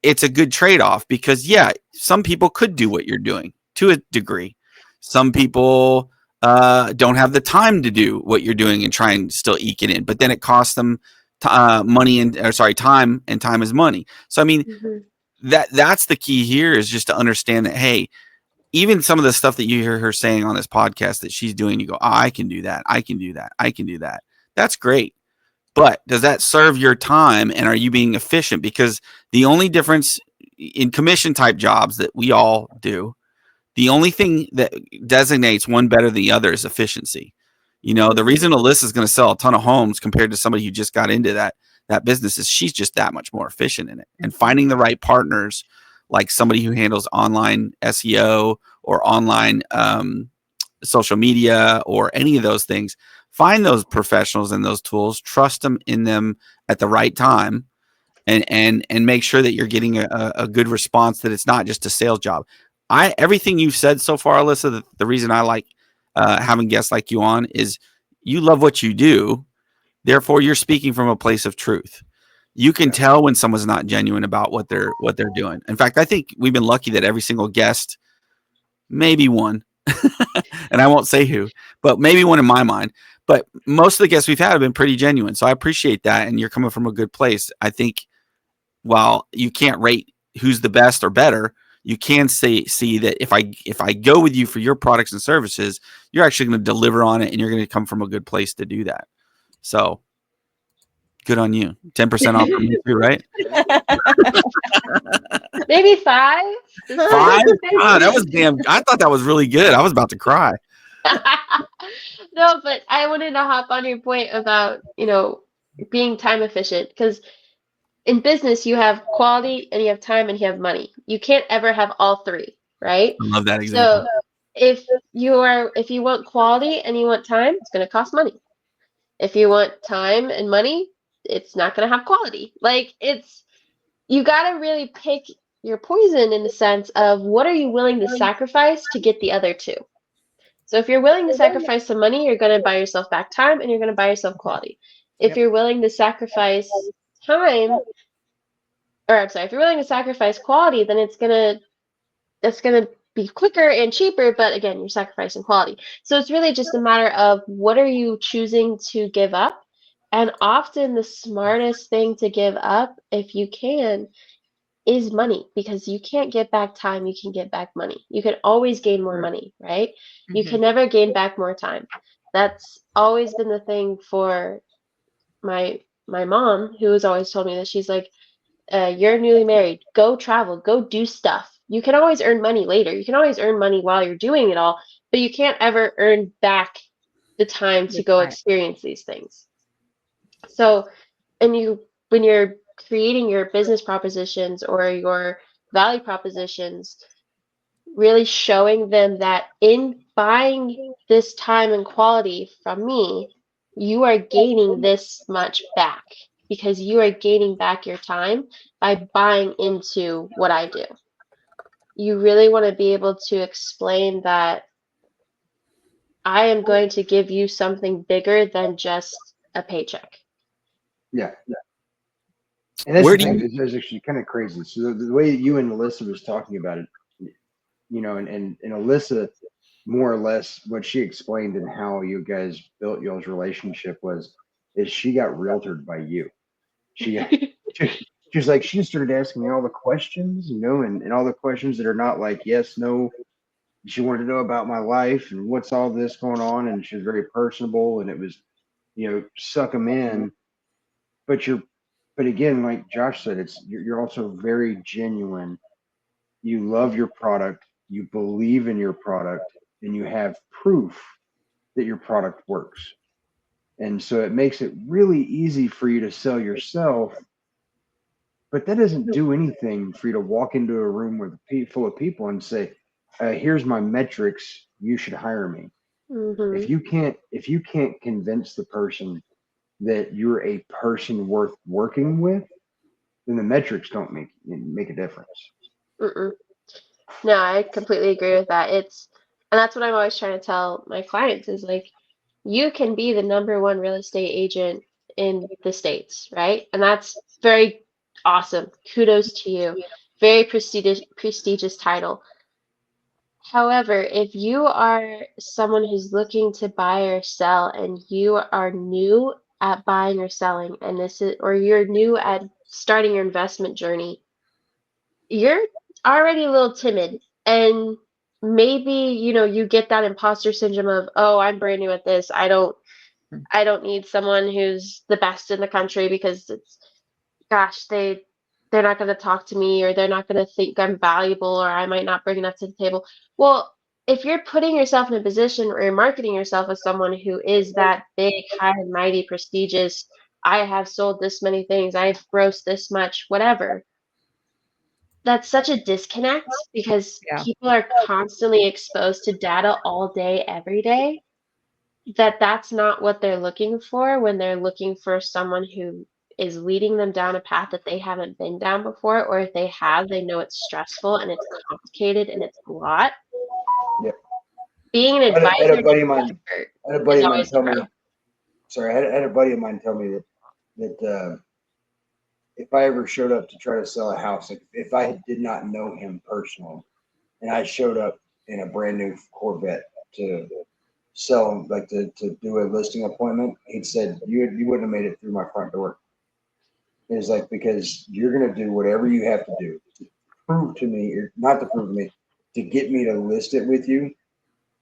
it's a good trade-off, because some people could do what you're doing to a degree. Some people don't have the time to do what you're doing and try and still eke it in, but then it costs them time, and time is money. So I mean, that's the key here, is just to understand that, hey, even some of the stuff that you hear her saying on this podcast that she's doing, you go, oh, I can do that. I can do that. I can do that. That's great. But does that serve your time, and are you being efficient? Because the only difference in commission type jobs that we all do, the only thing that designates one better than the other is efficiency. The reason Alyssa's going to sell a ton of homes compared to somebody who just got into that business is she's just that much more efficient in it. And finding the right partners, like somebody who handles online SEO or online social media or any of those things, find those professionals and those tools, trust them in them at the right time, and make sure that you're getting a good response, that it's not just a sales job. Everything you've said so far, Alyssa, the reason I like having guests like you on is you love what you do. Therefore, you're speaking from a place of truth. You can tell when someone's not genuine about what they're doing. In fact, I think we've been lucky that every single guest, maybe one, and I won't say who, but maybe one in my mind. But most of the guests we've had have been pretty genuine. So I appreciate that. And you're coming from a good place. I think while you can't rate who's the best or better, you can see that if I go with you for your products and services, you're actually going to deliver on it, and you're going to come from a good place to do that. So good on you. 10% off from you too, right? Maybe 5. 5? That was I thought that was really good. I was about to cry. No, but I wanted to hop on your point about, being time efficient, because in business you have quality and you have time and you have money. You can't ever have all three, right? I love that example. So if you want quality and you want time, it's going to cost money. If you want time and money, it's not going to have quality. Like, you got to really pick your poison, in the sense of what are you willing to sacrifice to get the other two. So if you're willing to sacrifice some money, you're going to buy yourself back time, and you're going to buy yourself quality. If you're willing to sacrifice time, if you're willing to sacrifice quality, then it's going to be quicker and cheaper, but again, you're sacrificing quality. So it's really just a matter of what are you choosing to give up? And often the smartest thing to give up, if you can, is money, because you can't get back time, you can get back money. You can always gain more money, right? You can never gain back more time. That's always been the thing for my mom, who has always told me that. She's like, you're newly married, go travel, go do stuff. You can always earn money later. You can always earn money while you're doing it all, but you can't ever earn back the time to go experience these things. So, when you're creating your business propositions or your value propositions, really showing them that in buying this time and quality from me, you are gaining this much back, because you are gaining back your time by buying into what I do. You really want to be able to explain that I am going to give you something bigger than just a paycheck. Yeah. And that's that's actually kind of crazy. So the way you and Alyssa was talking about it, and Alyssa, more or less what she explained and how you guys built y'all's relationship is she got realtored by you. She was like, she started asking me all the questions, and all the questions that are not like yes, no. She wanted to know about my life and what's all this going on, and she was very personable, and it was, suck them in. But again, like Josh said, you're also very genuine. You love your product, you believe in your product, and you have proof that your product works. And so it makes it really easy for you to sell yourself. But that doesn't do anything for you to walk into a room full of people and say, here's my metrics, you should hire me. If you can't convince the person that you're a person worth working with, then the metrics don't make a difference. Mm-mm. No, I completely agree with that. And that's what I'm always trying to tell my clients is like, you can be the #1 real estate agent in the States, right? And that's very awesome. Kudos to you. Very prestigious title. However, if you are someone who's looking to buy or sell and you are new at buying or selling, or you're new at starting your investment journey, you're already a little timid. And maybe, you get that imposter syndrome of, oh, I'm brand new at this. I don't need someone who's the best in the country because gosh, they're not going to talk to me, or they're not going to think I'm valuable, or I might not bring enough to the table. Well, if you're putting yourself in a position or you're marketing yourself as someone who is that big, high and mighty, prestigious, I have sold this many things, I've grossed this much, whatever. That's such a disconnect because Yeah. people are constantly exposed to data all day, every day, that's not what they're looking for when they're looking for someone who is leading them down a path that they haven't been down before, or if they have, they know it's stressful and it's complicated and it's a lot. Yep. Being an I had advisor a buddy of to mine. an expert I had a buddy is of mine always tell a me. pro. Sorry, I had a buddy of mine tell me that if I ever showed up to try to sell a house, like if I did not know him personally, and I showed up in a brand new Corvette to sell, like to do a listing appointment, he said you wouldn't have made it through my front door. It was like, because you're gonna do whatever you have to do to prove to me, or not to prove to me, to get me to list it with you,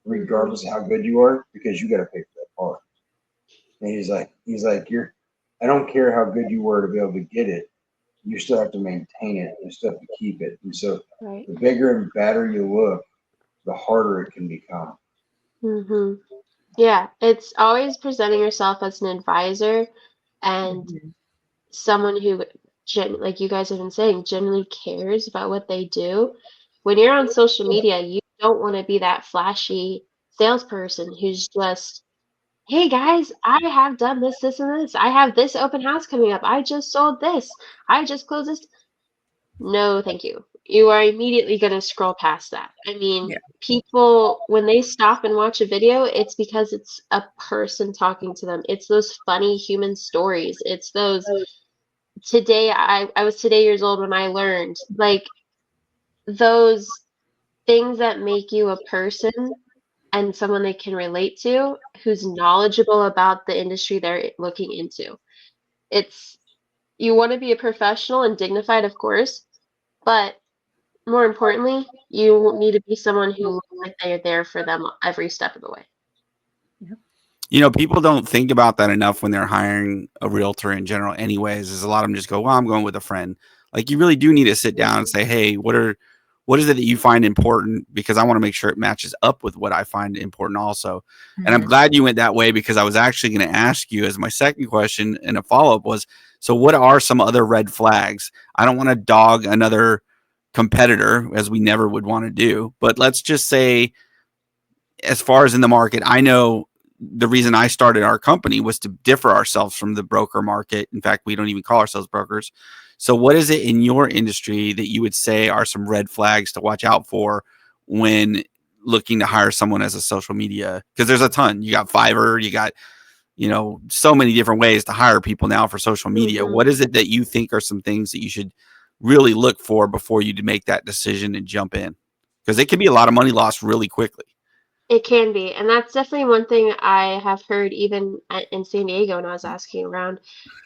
regardless of how good you are, because you got to pay for that car. And he's like, I don't care how good you were to be able to get it, you still have to maintain it, you still have to keep it. And so Right. the bigger and badder you look, the harder it can become. Mm-hmm. Yeah, it's always presenting yourself as an advisor and Mhm. someone who, like you guys have been saying, genuinely cares about what they do. When you're on social media, you don't want to be that flashy salesperson who's just, hey guys, I have done this, this, and this. I have this open house coming up. I just sold this. I just closed this. No, thank you. You are immediately going to scroll past that. I mean, Yeah. people, when they stop and watch a video, it's because it's a person talking to them. It's those funny human stories. It's those, today, I was today years old when I learned, like those things that make you a person and someone they can relate to who's knowledgeable about the industry they're looking into. It's, you want to be a professional and dignified, of course, but more importantly, you need to be someone who looks like they're there for them every step of the way. People don't think about that enough when they're hiring a realtor in general anyways. Is a lot of them just go, well, I'm going with a friend. Like, you really do need to sit down and say, hey, what is it that you find important? Because I want to make sure it matches up with what I find important also. And I'm glad you went that way, because I was actually going to ask you as my second question and a follow-up was, so what are some other red flags? I don't want to dog another competitor, as we never would want to do, but let's just say, as far as in the market, I know the reason I started our company was to differ ourselves from the broker market. In fact, we don't even call ourselves brokers. So what is it in your industry that you would say are some red flags to watch out for when looking to hire someone as a social media? Because there's a ton. You got Fiverr, you got, so many different ways to hire people now for social media. Mm-hmm. What is it that you think are some things that you should really look for before you make that decision and jump in? Because it can be a lot of money lost really quickly. It can be. And that's definitely one thing I have heard even in San Diego when I was asking around.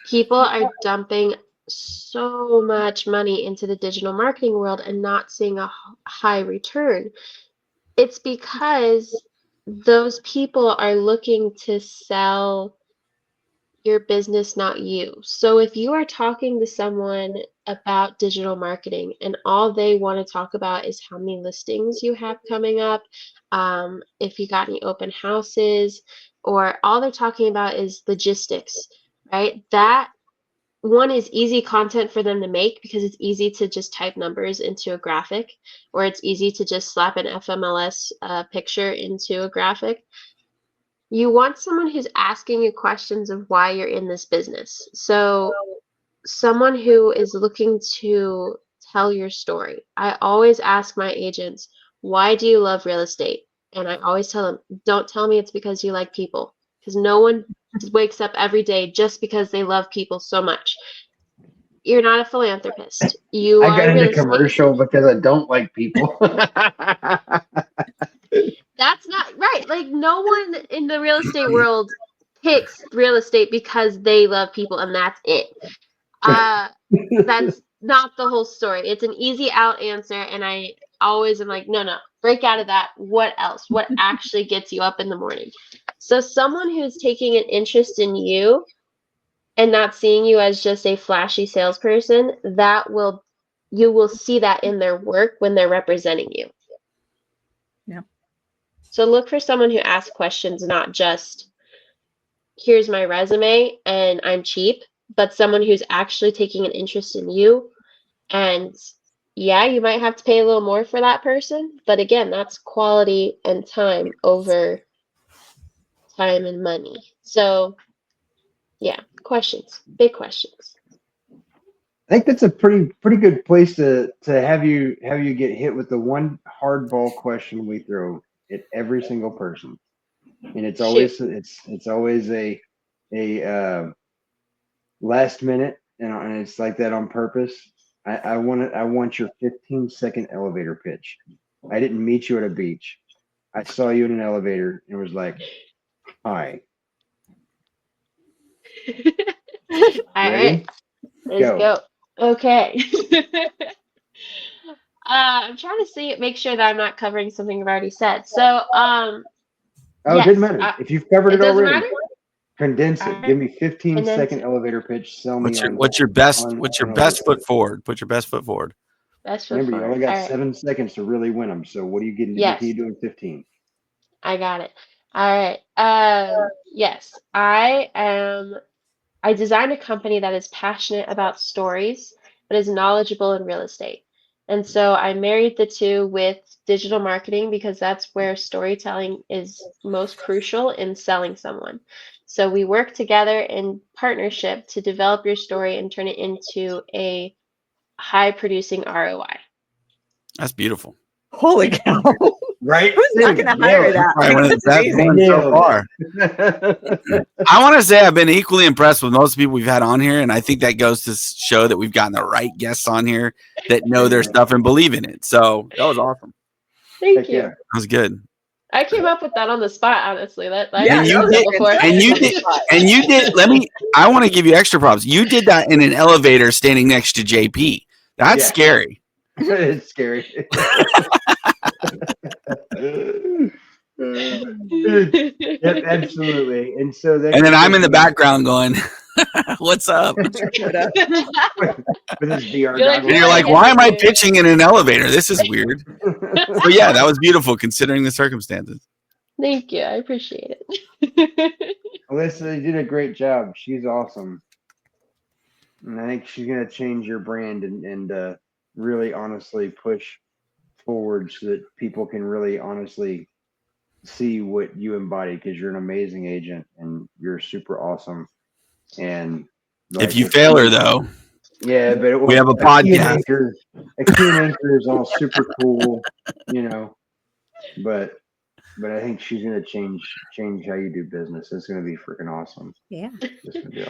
People are dumping so much money into the digital marketing world and not seeing a high return. It's because those people are looking to sell your business, not you. So if you are talking to someone about digital marketing and all they want to talk about is how many listings you have coming up, if you got any open houses, or all they're talking about is logistics, right? That one is easy content for them to make because it's easy to just type numbers into a graphic, or it's easy to just slap an FMLS picture into a graphic. You want someone who's asking you questions of why you're in this business. So someone who is looking to tell your story. I always ask my agents, why do you love real estate? And I always tell them, don't tell me it's because you like people, because no one wakes up every day just because they love people so much. You're not a philanthropist. You I are got a real into estate. commercial because I don't like people. That's not right. Like, no one in the real estate world picks real estate because they love people and that's it. That's not the whole story. It's an easy out answer, and I always am like, no, break out of that. What else? What actually gets you up in the morning? So someone who's taking an interest in you and not seeing you as just a flashy salesperson, you will see that in their work when they're representing you. Yeah. So look for someone who asks questions, not just, here's my resume and I'm cheap, but someone who's actually taking an interest in you. And yeah, you might have to pay a little more for that person, but again, that's quality and time over time and money. So yeah, questions, big questions. I think that's a pretty good place to have you get hit with the one hardball question we throw at every single person, and it's always a last minute, and it's like that on purpose. I want your 15-second elevator pitch. I didn't meet you at a beach. I saw you in an elevator and was like, "Hi." All Ready? right, let's go. Okay. I'm trying to make sure that I'm not covering something I've already said. So, Oh, yes, it doesn't matter. If you've covered it it doesn't already, matter. condense it. Alright. Give me 15-second Condense it. elevator pitch. Sell me What's your best on best Alyssa. foot forward? Put your best foot forward. Best foot Remember, you forward. only got All right. 7 seconds to really win them. So what are you getting? Yes. What can you do in 15? I got it. All right. Yes, I designed a company that is passionate about stories, but is knowledgeable in real estate. And so I married the two with digital marketing because that's where storytelling is most crucial in selling someone. So we work together in partnership to develop your story and turn it into a high producing ROI. That's beautiful. Holy cow. Right? Who's not going to hire that? Probably one of the That's best amazing. ones so far. I want to say I've been equally impressed with most people we've had on here, and I think that goes to show that we've gotten the right guests on here that know their stuff and believe in it. So that was awesome. Thank you. Yeah. That was good. I came up with that on the spot, honestly. Yeah, And you did- before. And you did. I want to give you extra props. You did that in an elevator standing next to JP. That's Yeah. scary. It's scary. Yep, absolutely. And so that. And then I'm in the background going, "What's up?" with his VR You're like, And goggles. you're like, "Why am I pitching in an elevator? This is weird." But yeah, that was beautiful considering the circumstances. Thank you. I appreciate it. Alyssa, you did a great job. She's awesome. And I think she's going to change your brand and really honestly push forward so that people can really honestly see what you embody, because you're an amazing agent and you're super awesome. And If you fail her, though, yeah, but we have a podcast. A key anchor is all super cool, but I think she's gonna change how you do business. It's gonna be freaking awesome. Yeah.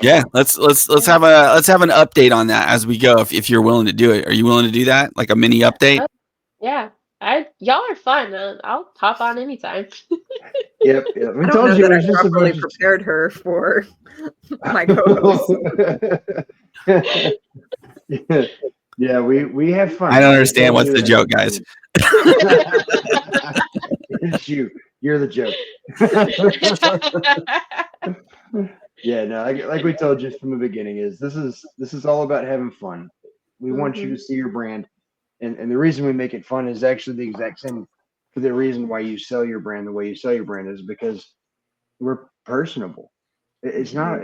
Yeah, let's have an update on that as we go. If you're willing to do it, are you willing to do that? Like a mini update? Yeah. Y'all are fun. I'll hop on anytime. Yep. We told you it was just a properly bunch of prepared her for my co-host. Yeah, we have fun. I don't understand. What's the joke, guys? It's you. You're the joke. Yeah, no, like we told you from the beginning, this is all about having fun. We want you to see your brand, and the reason we make it fun is actually the exact same for the reason why you sell your brand the way you sell your brand is because we're personable. It's not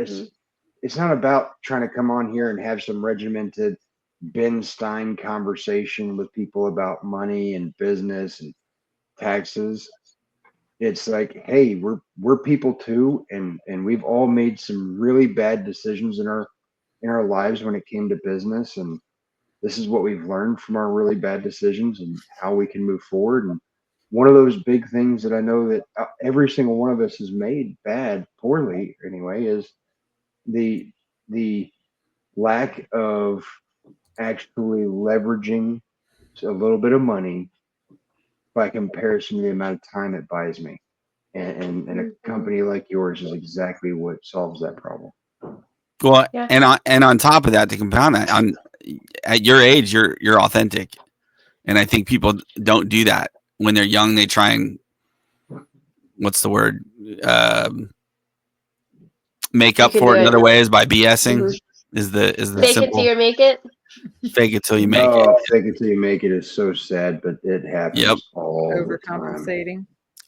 about trying to come on here and have some regimented Ben Stein conversation with people about money and business and taxes. It's like, hey, we're people too, and we've all made some really bad decisions in our in our lives when it came to business, and this is what we've learned from our really bad decisions and how we can move forward. And one of those big things that I know that every single one of us has made poorly anyway, is the lack of actually leveraging a little bit of money by comparison to the amount of time it buys me. And a company like yours is exactly what solves that problem. Well, and on top of that, to compound that, at your age, you're authentic, and I think people don't do that when they're young. They try and what's the word? Make up for it in other ways by BSing. Mm-hmm. Is the fake simple, it till you make it? Fake it till you make it. Fake it till you make it is so sad, but it happens all the time.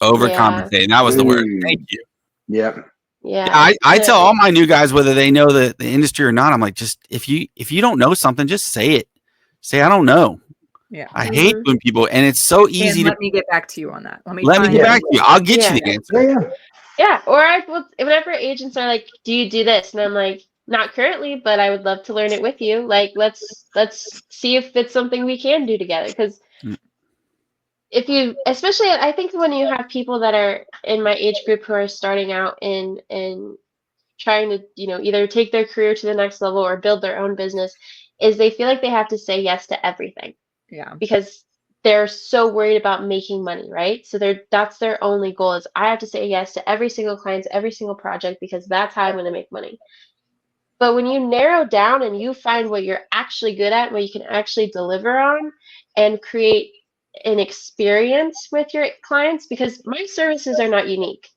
Overcompensating. That was the word. Thank you. Yep. Yeah. I tell all my new guys, whether they know the industry or not, I'm like, just if you don't know something, just say it. Say, I don't know. Yeah. I hate when people, and it's so easy let me get back to you on that. Let me get back to you. I'll get you the answer. Yeah. Or whenever agents are like, do you do this? And I'm like, not currently, but I would love to learn it with you. Like, let's see if it's something we can do together. Because especially I think when you have people that are in my age group who are starting out and trying to, either take their career to the next level or build their own business, is they feel like they have to say yes to everything. Yeah. Because they're so worried about making money, right? So that's their only goal, is I have to say yes to every single client, every single project, because that's how I'm going to make money. But when you narrow down and you find what you're actually good at, what you can actually deliver on, and create an experience with your clients, because my services are not unique.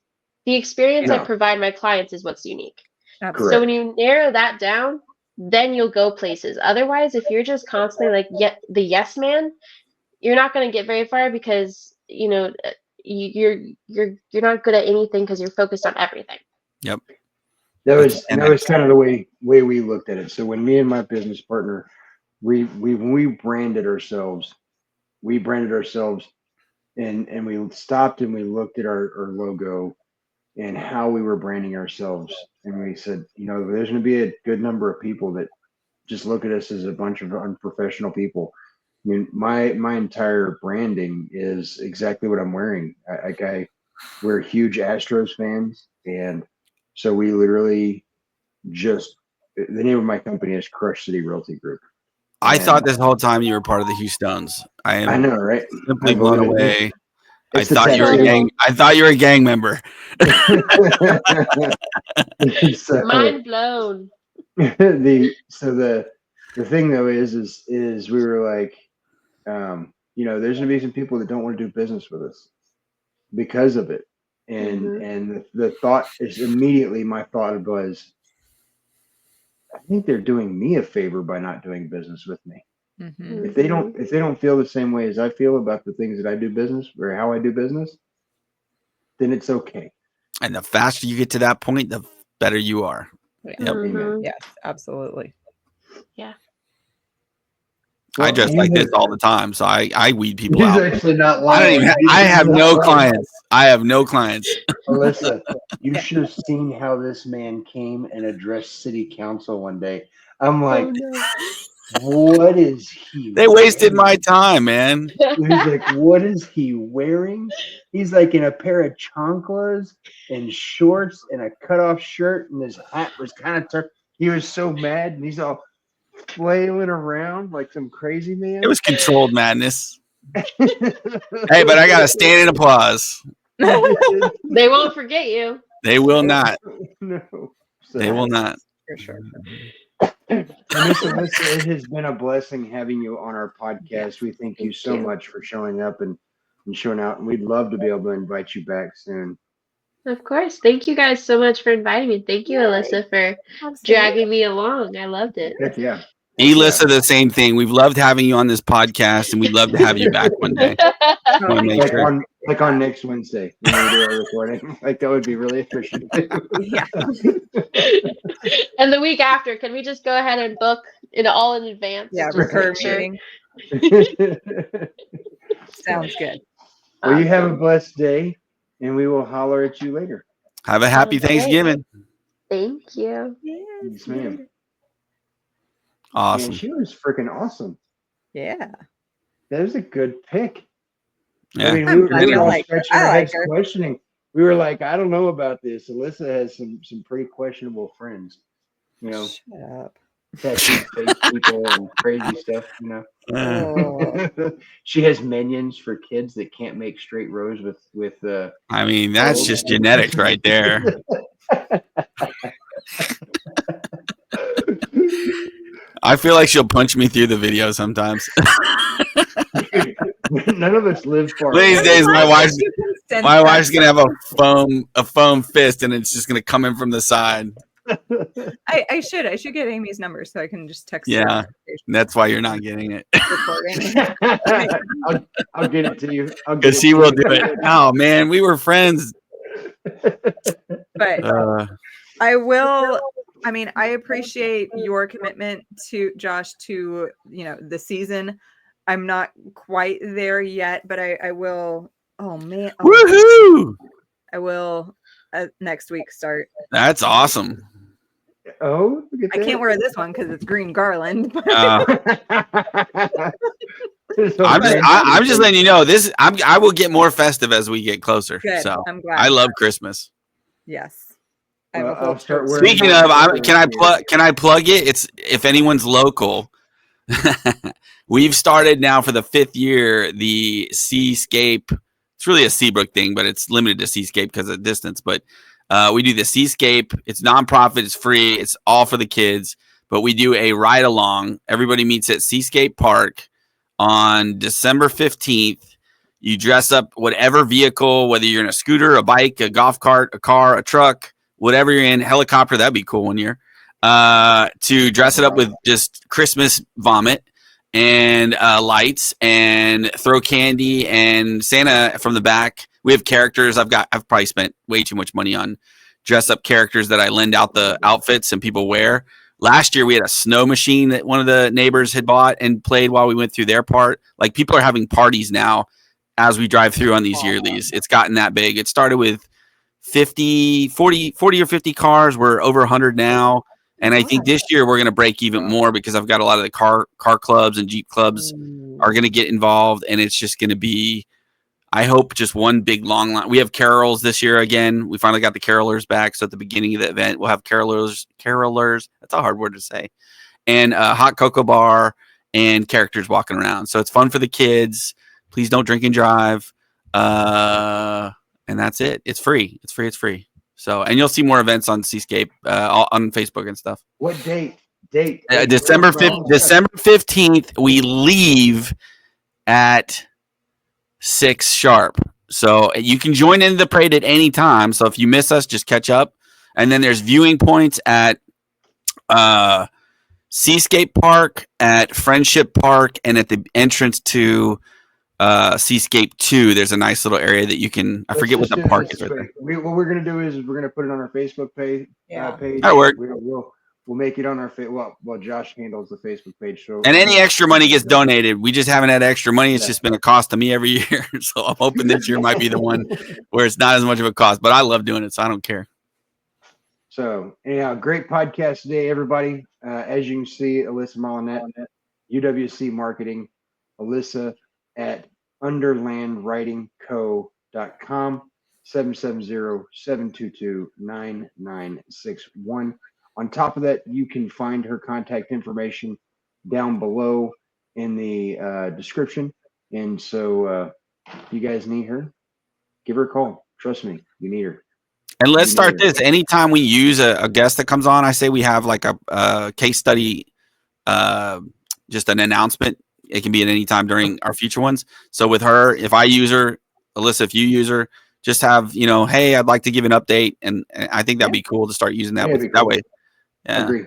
The experience I provide my clients is what's unique. Absolutely. So when you narrow that down, then you'll go places. Otherwise, if you're just constantly like the yes man, you're not going to get very far, because you're not good at anything because you're focused on everything. Yep. That was kind of the way we looked at it. So when me and my business partner, we branded ourselves, and we stopped and we looked at our logo and how we were branding ourselves, and we said, there's going to be a good number of people that just look at us as a bunch of unprofessional people. I mean, my entire branding is exactly what I'm wearing. We're huge Astros fans, and so we literally the name of my company is Crush City Realty Group. I thought this whole time you were part of the Houstons. I know, right? Simply blown away. I thought you were a gang member. Mind blown. The thing though is we were like, there's gonna be some people that don't want to do business with us because of it. And the thought is immediately, my thought was, I think they're doing me a favor by not doing business with me. Mm-hmm. If they don't feel the same way as I feel about the things that I do business or how I do business, then it's okay. And the faster you get to that point, the better you are. Yeah. Yep. Amen. Yes, absolutely. Yeah. I dress like this all the time, so I weed people He's out. actually not lying. I have no clients. Alyssa, you should have seen how this man came and addressed city council one day. I'm like, what is he? They wasted my time, man. He's like, what is he wearing? He's like in a pair of chanclas and shorts and a cutoff shirt, and his hat was kind of turned. He was so mad, and he's all flailing around like some crazy man. It was controlled madness. Hey, but I got a standing applause. They won't forget you. They will not. No, they will not. For sure. Alyssa, it has been a blessing having you on our podcast. We thank you so much for showing up and showing out, and we'd love to be able to invite you back soon. Of course. Thank you guys so much for inviting me. Thank you, Alyssa, for dragging me along. I loved it. Heck yeah. Alyssa, the same thing. We've loved having you on this podcast, and we'd love to have you back one day. Like on next Wednesday when we do our recording. Like, that would be really efficient. Yeah. And the week after, can we just go ahead and book it all in advance? Yeah, just recur sure. meeting. Sounds good. Well, you have a blessed day, and we will holler at you later. Have a happy Thanksgiving. Thank you. Yes, ma'am. Awesome. And she was freaking awesome. Yeah. That was a good pick. Yeah. I mean, we were all like her. scratching I our like heads her. questioning. We were like, I don't know about this. Alyssa has some pretty questionable friends. You know, Shut up. tattooed face people and crazy stuff. You know, Oh. she has minions for kids that can't make straight rows with. I mean, that's Oh. just genetics right there. I feel like she'll punch me through the video sometimes. None of us live far. These away. days, my wife's You can sense gonna that. have a foam fist, and it's just gonna come in from the side. I should get Amy's number so I can just text her. Yeah, that's why you're not getting it, Recording. I'll get it to you. because she will do it. Oh man, we were friends. But I will. I mean, I appreciate your commitment to Josh to, the season. I'm not quite there yet, but I will. Oh man. Woohoo! I will next week start. That's awesome. Oh, look at I can't wear this one because it's green garland. that. I'm just letting you know this. I will get more festive as we get closer. Good. So I'm glad. I love Christmas. Yes. I have a whole I'll start church. wearing. Speaking of, can I plug it? It's if anyone's local. We've started now for the 5th year the Seascape. It's really a Seabrook thing, but it's limited to Seascape because of distance. But we do the Seascape. It's nonprofit. It's free. It's all for the kids. But we do a ride along. Everybody meets at Seascape Park on December 15th. You dress up whatever vehicle, whether you're in a scooter, a bike, a golf cart, a car, a truck, whatever you're in, helicopter. That'd be cool one year. To dress it up with just Christmas vomit and lights and throw candy and Santa from the back. We have characters. I've probably spent way too much money on dress up characters that I lend out the outfits and people wear. Last year we had a snow machine that one of the neighbors had bought and played while we went through their part. Like people are having parties now as we drive through on these yearlies. It's gotten that big. It started with 40 or 50 cars. We're over 100 now. And I think this year we're going to break even more because I've got a lot of the car clubs and Jeep clubs are going to get involved. And it's just going to be, I hope, just one big long line. We have carols this year again. We finally got the carolers back. So at the beginning of the event, we'll have carolers. That's a hard word to say. And a hot cocoa bar and characters walking around. So it's fun for the kids. Please don't drink and drive. And that's it. It's free. It's free. So, and you'll see more events on Seascape on Facebook and stuff. What date? December 15th. We leave at 6 sharp. So you can join in the parade at any time. So if you miss us, just catch up. And then there's viewing points at Seascape Park, at Friendship Park, and at the entrance to Seascape 2. There's a nice little area that you can. I forget what the park is right there. What we're gonna do is we're gonna put it on our Facebook page. Page. That works. We'll make it on our well, Josh handles the Facebook page. So and any extra money gets donated. We just haven't had extra money. It's just been a cost to me every year. So I'm hoping this year might be the one where it's not as much of a cost. But I love doing it, so I don't care. So anyhow, great podcast today, everybody. As you can see, Alyssa Molinet, UWC Marketing, Alyssa at underlandwritingco.com, 770-722-9961. On top of that, you can find her contact information down below in the description. And so if you guys need her, give her a call. Trust me, you need her. And let's start this. Anytime we use a guest that comes on, I say we have like a case study, just an announcement. It can be at any time during our future ones. So with her, if I use her, Alyssa, if you use her, just have, hey, I'd like to give an update. And I think that'd be cool to start using that that way. Yeah. I agree.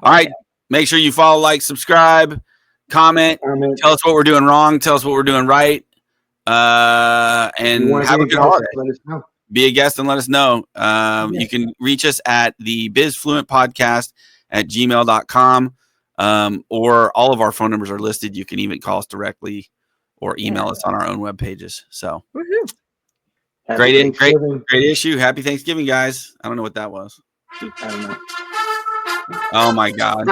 All right. Make sure you follow, like, subscribe, comment, tell us what we're doing wrong. Tell us what we're doing right. And have a good holiday. Let us know. Be a guest and let us know. You can reach us at the Bizfluent Podcast at gmail.com. Or all of our phone numbers are listed. You can even call us directly or email us on our own web pages. So great issue. Happy Thanksgiving, guys. I don't know what that was. I don't know. Oh my God.